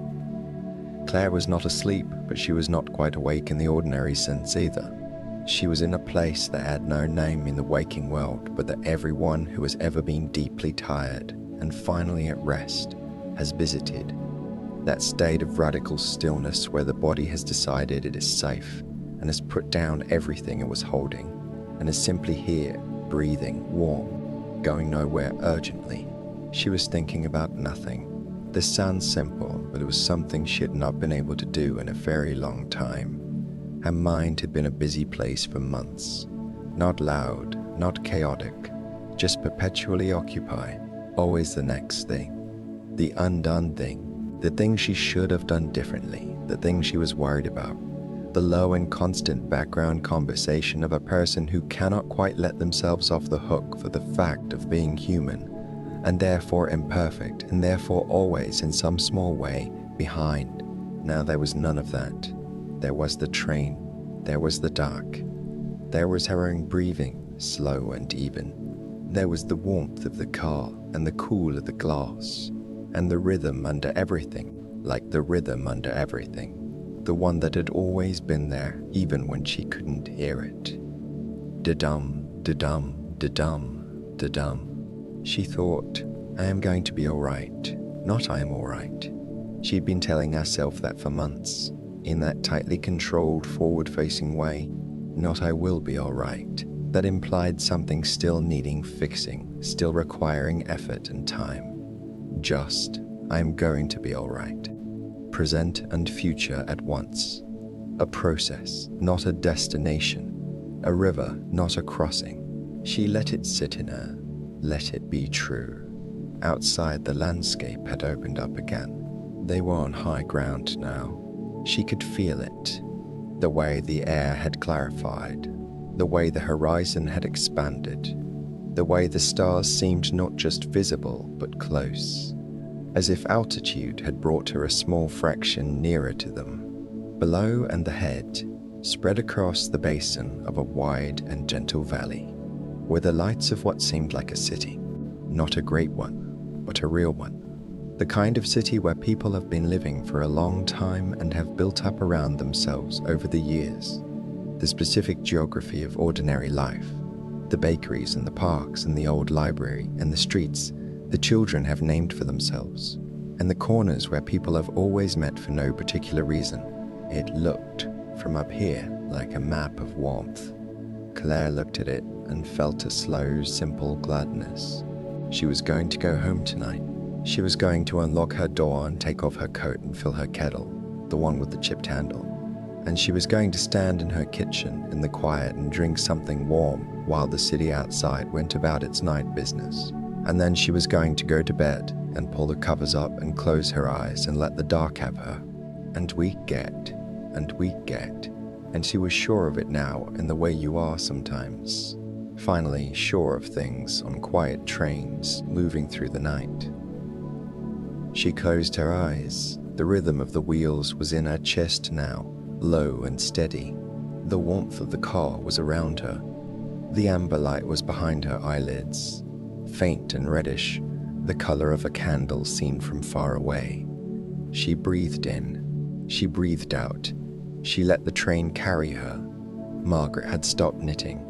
Claire was not asleep, but she was not quite awake in the ordinary sense either. She was in a place that had no name in the waking world, but that everyone who has ever been deeply tired and finally at rest has visited. That state of radical stillness where the body has decided it is safe and has put down everything it was holding and is simply here, breathing, warm, going nowhere urgently. She was thinking about nothing. This sounds simple, but it was something she had not been able to do in a very long time. Her mind had been a busy place for months. Not loud, not chaotic, just perpetually occupied. Always the next thing. The undone thing. The thing she should have done differently. The thing she was worried about. The low and constant background conversation of a person who cannot quite let themselves off the hook for the fact of being human, and therefore imperfect, and therefore always in some small way behind, Now there was none of that. There was the train. There was the dark. There was her own breathing, slow and even. There was the warmth of the car and the cool of the glass, and the rhythm under everything, like the rhythm under everything, the one that had always been there even when she couldn't hear it. Da-dum, da-dum, da-dum, da-dum. She thought, I am going to be alright, not I am alright. She'd been telling herself that for months, in that tightly controlled, forward-facing way, not I will be alright. That implied something still needing fixing, still requiring effort and time. Just, I am going to be alright. Present and future at once. A process, not a destination. A river, not a crossing. She let it sit in her. Let it be true. Outside, the landscape had opened up again. They were on high ground now. She could feel it. The way the air had clarified. The way the horizon had expanded. The way the stars seemed not just visible, but close. As if altitude had brought her a small fraction nearer to them. Below and ahead, spread across the basin of a wide and gentle valley, were the lights of what seemed like a city. Not a great one, but a real one. The kind of city where people have been living for a long time and have built up around themselves over the years. The specific geography of ordinary life, the bakeries and the parks and the old library and the streets the children have named for themselves, and the corners where people have always met for no particular reason. It looked, from up here, like a map of warmth. Claire looked at it and felt a slow, simple gladness. She was going to go home tonight. She was going to unlock her door and take off her coat and fill her kettle, the one with the chipped handle. And she was going to stand in her kitchen in the quiet and drink something warm while the city outside went about its night business. And then she was going to go to bed and pull the covers up and close her eyes and let the dark have her. And we'd get, and she was sure of it now in the way you are sometimes. Finally sure of things on quiet trains moving through the night. She closed her eyes. The rhythm of the wheels was in her chest now, low and steady. The warmth of the car was around her. The amber light was behind her eyelids, faint and reddish, the color of a candle seen from far away. She breathed in. She breathed out. She let the train carry her. Margaret had stopped knitting.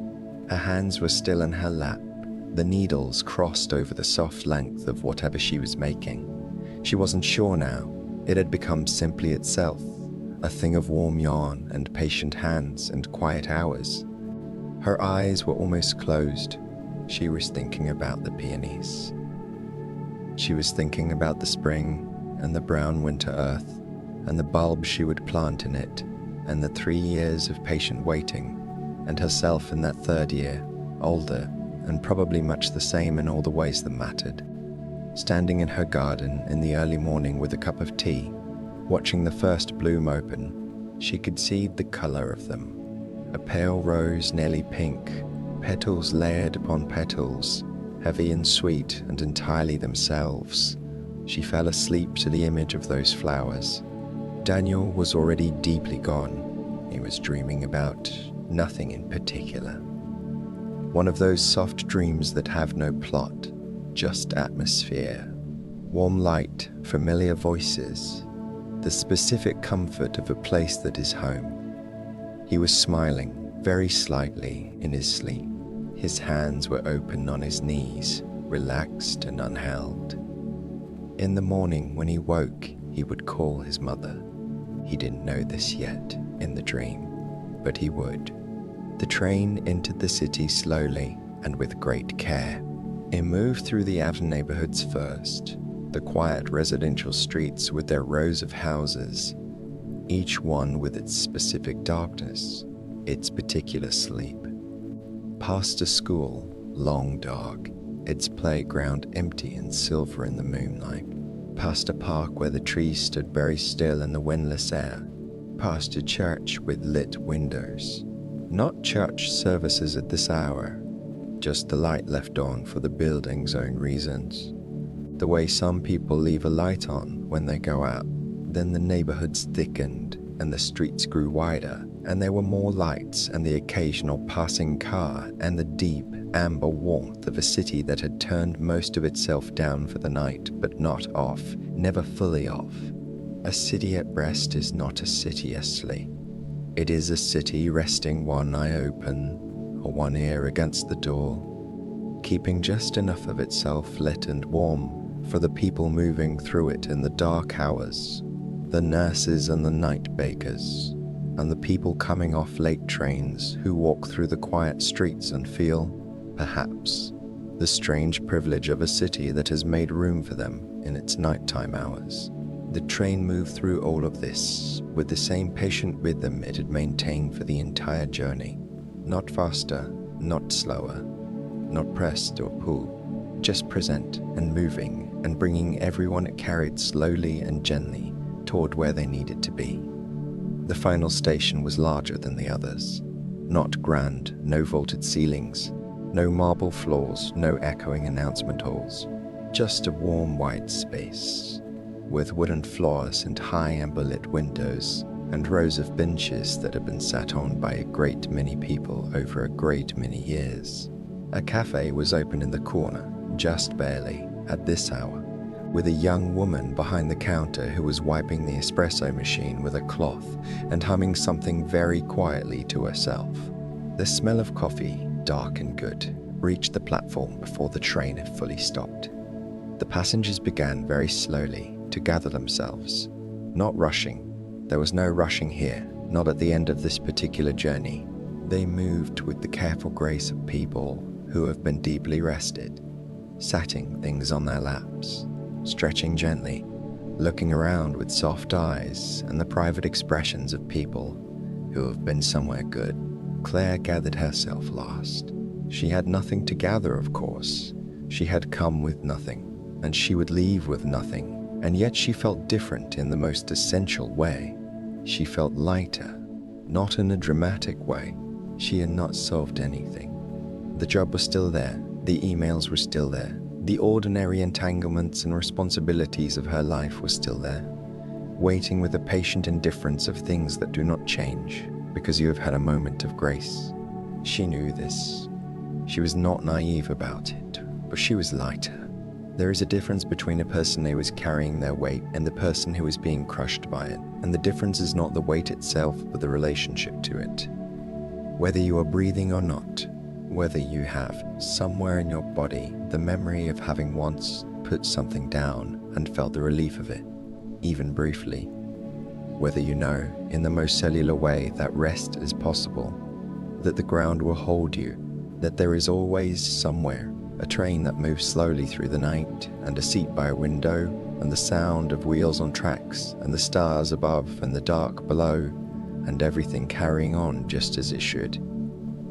Her hands were still in her lap, the needles crossed over the soft length of whatever she was making. She wasn't sure now. It had become simply itself, a thing of warm yarn and patient hands and quiet hours. Her eyes were almost closed. She was thinking about the peonies. She was thinking about the spring and the brown winter earth and the bulbs she would plant in it and the 3 years of patient waiting and herself in that third year, older and probably much the same in all the ways that mattered. Standing in her garden in the early morning with a cup of tea, watching the first bloom open, she could see the color of them. A pale rose, nearly pink, petals layered upon petals, heavy and sweet and entirely themselves. She fell asleep to the image of those flowers. Daniel was already deeply gone. He was dreaming about nothing in particular. One of those soft dreams that have no plot, just atmosphere, warm light, familiar voices, the specific comfort of a place that is home. He was smiling, very slightly, in his sleep. His hands were open on his knees, relaxed and unheld. In the morning when he woke, he would call his mother. He didn't know this yet, in the dream, but he would. The train entered the city slowly and with great care. It moved through the outer neighborhoods first, the quiet residential streets with their rows of houses, each one with its specific darkness, its particular sleep. Past a school, long dark, its playground empty and silver in the moonlight. Past a park where the trees stood very still in the windless air. Past a church with lit windows. Not church services at this hour, just the light left on for the building's own reasons. The way some people leave a light on when they go out, Then the neighborhoods thickened, and the streets grew wider, and there were more lights and the occasional passing car and the deep, amber warmth of a city that had turned most of itself down for the night, but not off, never fully off. A city at rest is not a city asleep. It is a city resting one eye open, or one ear against the door, keeping just enough of itself lit and warm for the people moving through it in the dark hours, the nurses and the night bakers, and the people coming off late trains who walk through the quiet streets and feel, perhaps, the strange privilege of a city that has made room for them in its nighttime hours. The train moved through all of this with the same patient rhythm it had maintained for the entire journey. Not faster, not slower, not pressed or pulled, just present and moving and bringing everyone it carried slowly and gently toward where they needed to be. The final station was larger than the others. Not grand, no vaulted ceilings, no marble floors, no echoing announcement halls. Just a warm white space, with wooden floors and high amber-lit windows, and rows of benches that had been sat on by a great many people over a great many years. A cafe was open in the corner, just barely, at this hour, with a young woman behind the counter who was wiping the espresso machine with a cloth and humming something very quietly to herself. The smell of coffee, dark and good, reached the platform before the train had fully stopped. The passengers began very slowly to gather themselves, not rushing. There was no rushing here, not at the end of this particular journey. They moved with the careful grace of people who have been deeply rested, setting things on their laps, stretching gently, looking around with soft eyes and the private expressions of people who have been somewhere good. Claire gathered herself last. She had nothing to gather, of course. She had come with nothing, and she would leave with nothing. And yet she felt different in the most essential way. She felt lighter, not in a dramatic way. She had not solved anything. The job was still there, the emails were still there, the ordinary entanglements and responsibilities of her life were still there, waiting with a patient indifference of things that do not change because you have had a moment of grace. She knew this. She was not naive about it, but she was lighter. There is a difference between a person who is carrying their weight and the person who is being crushed by it, and the difference is not the weight itself but the relationship to it. Whether you are breathing or not, whether you have somewhere in your body the memory of having once put something down and felt the relief of it, even briefly, whether you know in the most cellular way that rest is possible, that the ground will hold you, that there is always somewhere a train that moves slowly through the night, and a seat by a window, and the sound of wheels on tracks, and the stars above and the dark below, and everything carrying on just as it should.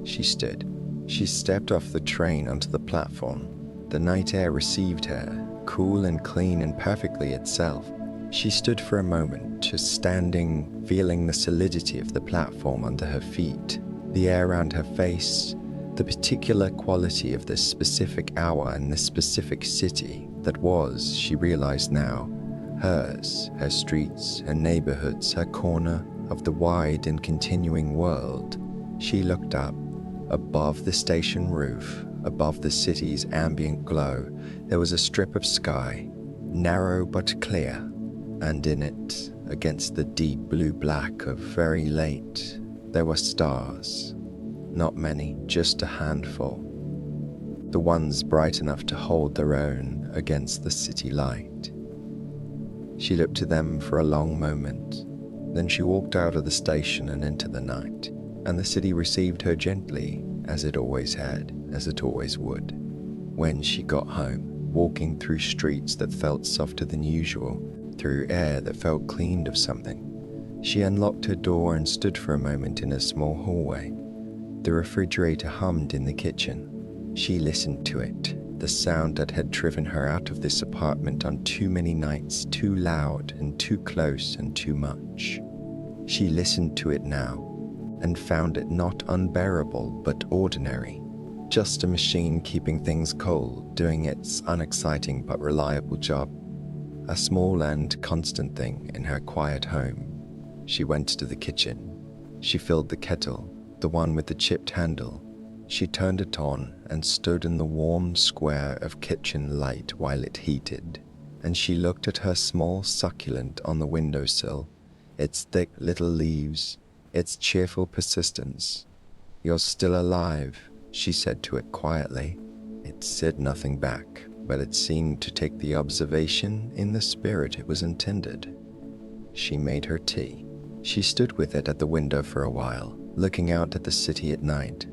She stood. She stepped off the train onto the platform. The night air received her, cool and clean and perfectly itself. She stood for a moment, just standing, feeling the solidity of the platform under her feet, the air around her face, the particular quality of this specific hour and this specific city that was, she realized now, hers, her streets, her neighborhoods, her corner of the wide and continuing world. She looked up. Above the station roof, above the city's ambient glow, there was a strip of sky, narrow but clear, and in it, against the deep blue black of very late, there were stars. Not many, just a handful. The ones bright enough to hold their own against the city light. She looked to them for a long moment. Then she walked out of the station and into the night, and the city received her gently, as it always had, as it always would. When she got home, walking through streets that felt softer than usual, through air that felt cleaned of something, she unlocked her door and stood for a moment in a small hallway. The refrigerator hummed in the kitchen. She listened to it, the sound that had driven her out of this apartment on too many nights, too loud and too close and too much. She listened to it now, and found it not unbearable but ordinary, just a machine keeping things cold, doing its unexciting but reliable job. a small and constant thing in her quiet home. She went to the kitchen. She filled the kettle, the one with the chipped handle. She turned it on and stood in the warm square of kitchen light while it heated, and she looked at her small succulent on the windowsill, its thick little leaves, its cheerful persistence. "You're still alive," she said to it quietly. It said nothing back, but it seemed to take the observation in the spirit it was intended. She made her tea. She stood with it at the window for a while, looking out at the city at night,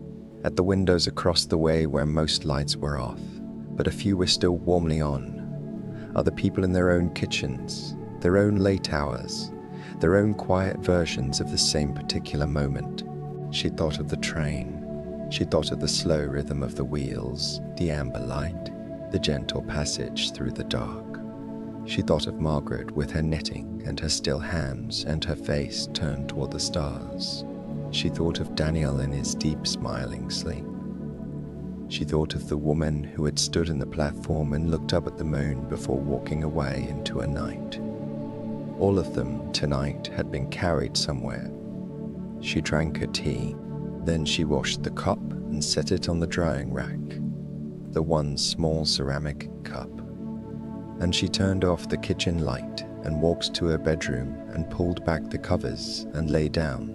at the windows across the way where most lights were off, but a few were still warmly on. Other people in their own kitchens, their own late hours, their own quiet versions of the same particular moment. She thought of the train. She thought of the slow rhythm of the wheels, the amber light, the gentle passage through the dark. She thought of Margaret with her knitting and her still hands and her face turned toward the stars. She thought of Daniel in his deep smiling sleep. She thought of the woman who had stood in the platform and looked up at the moon before walking away into a night. All of them tonight had been carried somewhere. She drank her tea, then she washed the cup and set it on the drying rack, the one small ceramic cup. And she turned off the kitchen light and walked to her bedroom and pulled back the covers and lay down.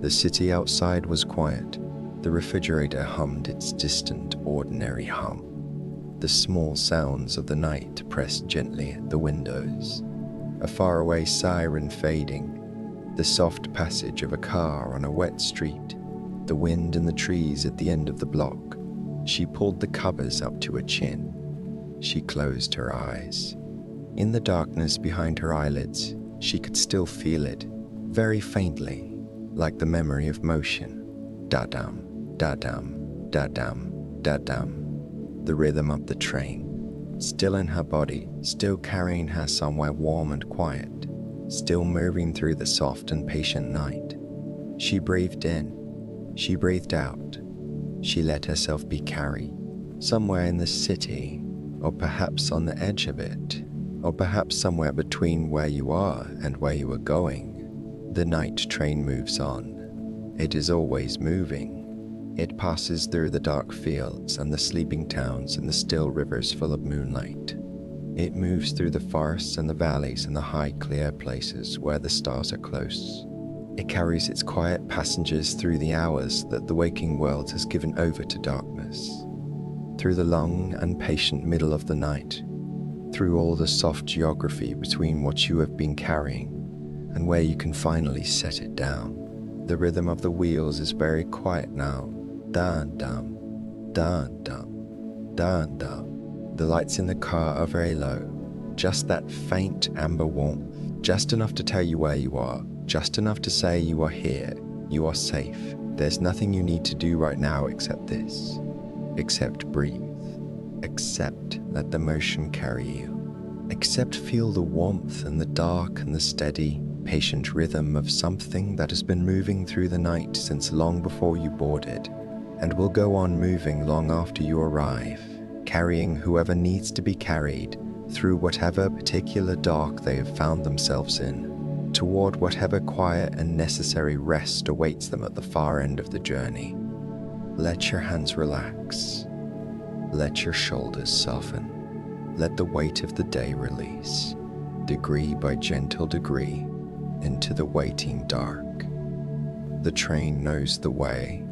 The city outside was quiet. The refrigerator hummed its distant, ordinary hum. The small sounds of the night pressed gently at the windows. A faraway siren fading, the soft passage of a car on a wet street, the wind in the trees at the end of the block. She pulled the covers up to her chin. She closed her eyes. In the darkness behind her eyelids, she could still feel it, very faintly, like the memory of motion. Da-dum, da-dum, da-dum, da-dum. The rhythm of the train, still in her body, still carrying her somewhere warm and quiet, still moving through the soft and patient night. She breathed in. She breathed out. She let herself be carried, somewhere in the city, or perhaps on the edge of it, or perhaps somewhere between where you are and where you are going. The night train moves on. It is always moving. It passes through the dark fields and the sleeping towns and the still rivers full of moonlight. It moves through the forests and the valleys and the high, clear places where the stars are close. It carries its quiet passengers through the hours that the waking world has given over to darkness, through the long and patient middle of the night, through all the soft geography between what you have been carrying and where you can finally set it down. The rhythm of the wheels is very quiet now. Dun-dum, dun-dum, dun-dum. The lights in the car are very low, just that faint amber warmth, just enough to tell you where you are, just enough to say you are here, you are safe. There's nothing you need to do right now except this. Except breathe. Except let the motion carry you. Except feel the warmth and the dark and the steady, patient rhythm of something that has been moving through the night since long before you boarded, and will go on moving long after you arrive, carrying whoever needs to be carried through whatever particular dark they have found themselves in, toward whatever quiet and necessary rest awaits them at the far end of the journey. Let your hands relax. Let your shoulders soften. Let the weight of the day release, degree by gentle degree, into the waiting dark. The train knows the way.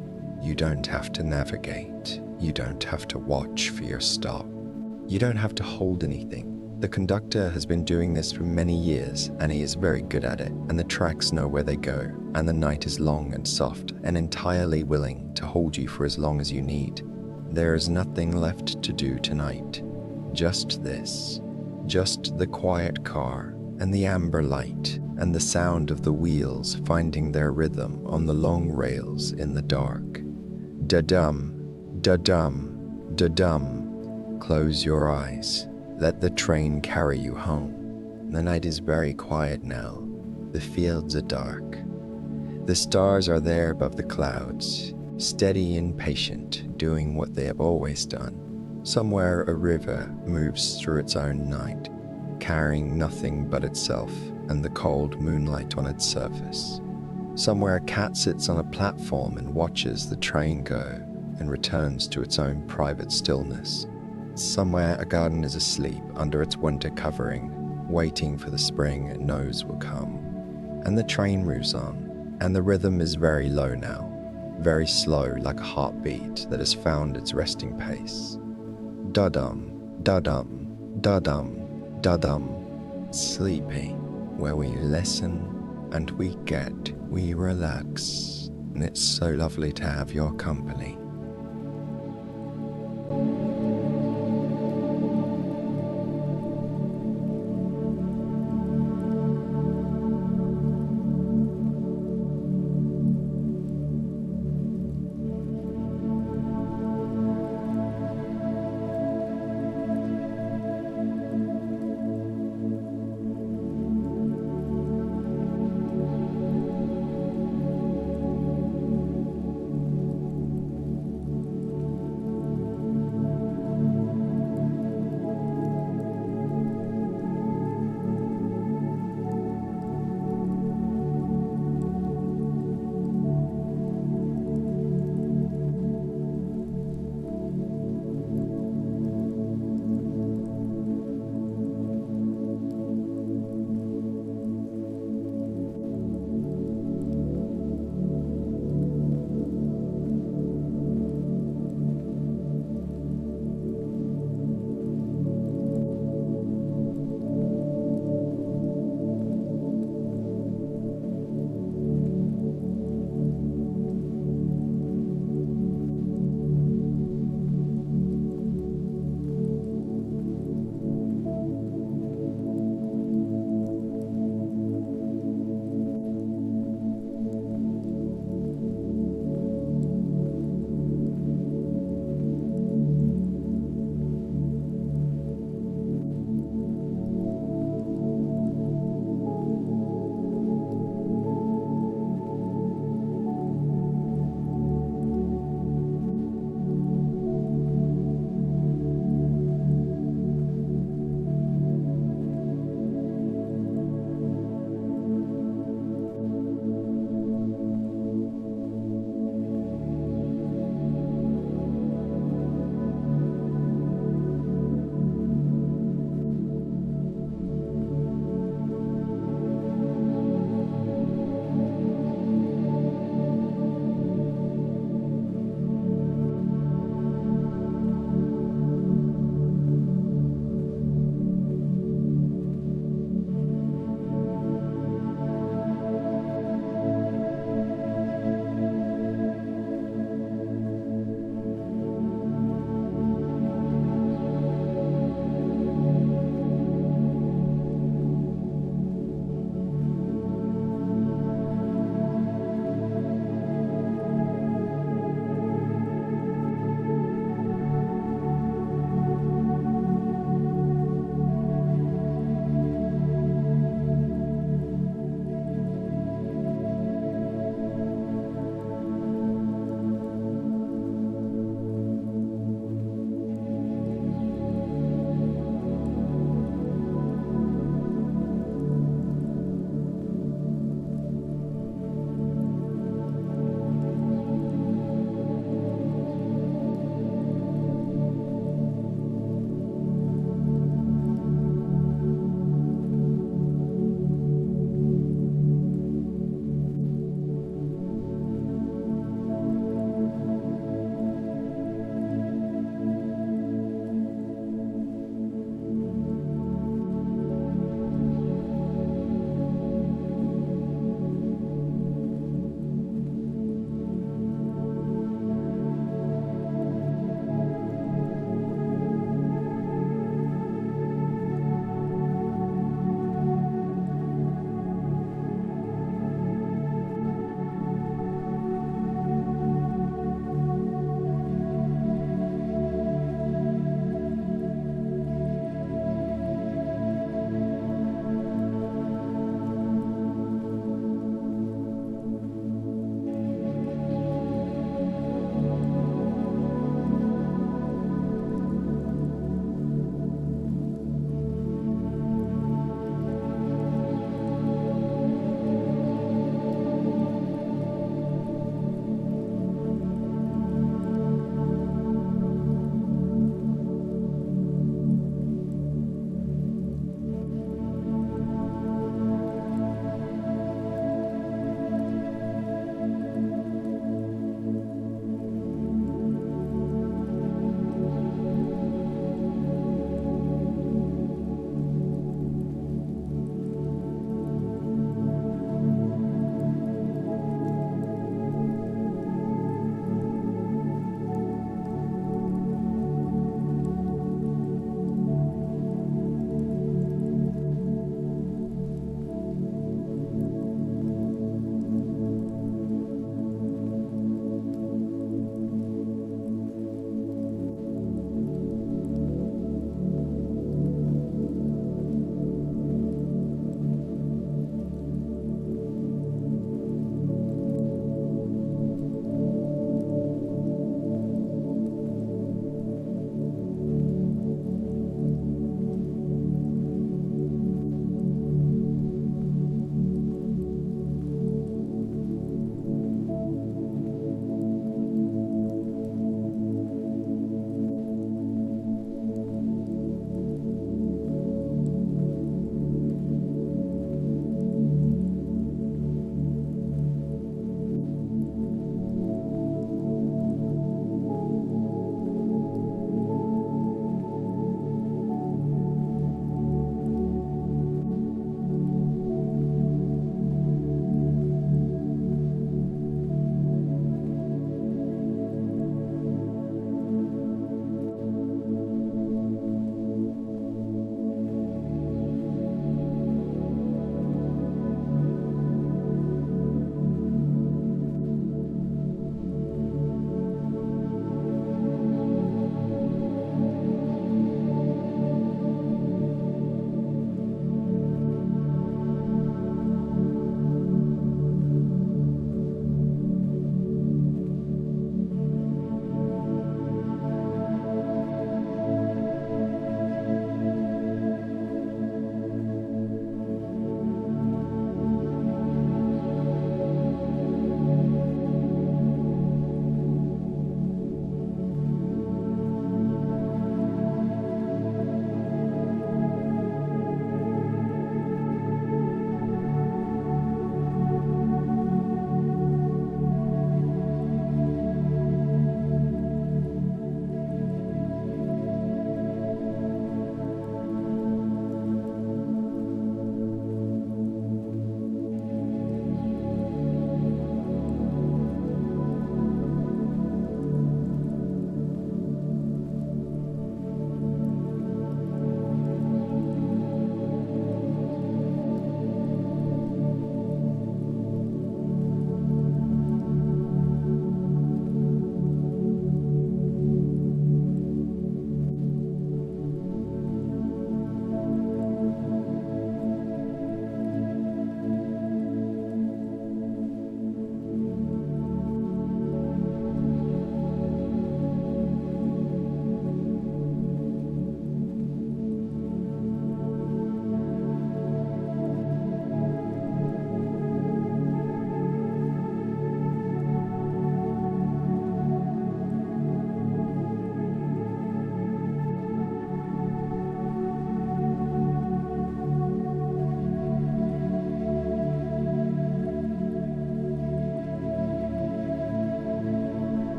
You don't have to navigate. You don't have to watch for your stop. You don't have to hold anything. The conductor has been doing this for many years, and he is very good at it, and the tracks know where they go, and the night is long and soft and entirely willing to hold you for as long as you need. There is nothing left to do tonight. Just this. Just the quiet car and the amber light and the sound of the wheels finding their rhythm on the long rails in the dark. Da-dum, da-dum, da-dum. Close your eyes. Let the train carry you home. The night is very quiet now. The fields are dark. The stars are there above the clouds, steady and patient, doing what they have always done. Somewhere a river moves through its own night, carrying nothing but itself and the cold moonlight on its surface. Somewhere a cat sits on a platform and watches the train go and returns to its own private stillness. Somewhere a garden is asleep under its winter covering, waiting for the spring it knows will come. And the train moves on, and the rhythm is very low now, very slow, like a heartbeat that has found its resting pace. Da-dum, da-dum, da-dum, da-dum. Sleepy, where we listen and we relax, and it's so lovely to have your company.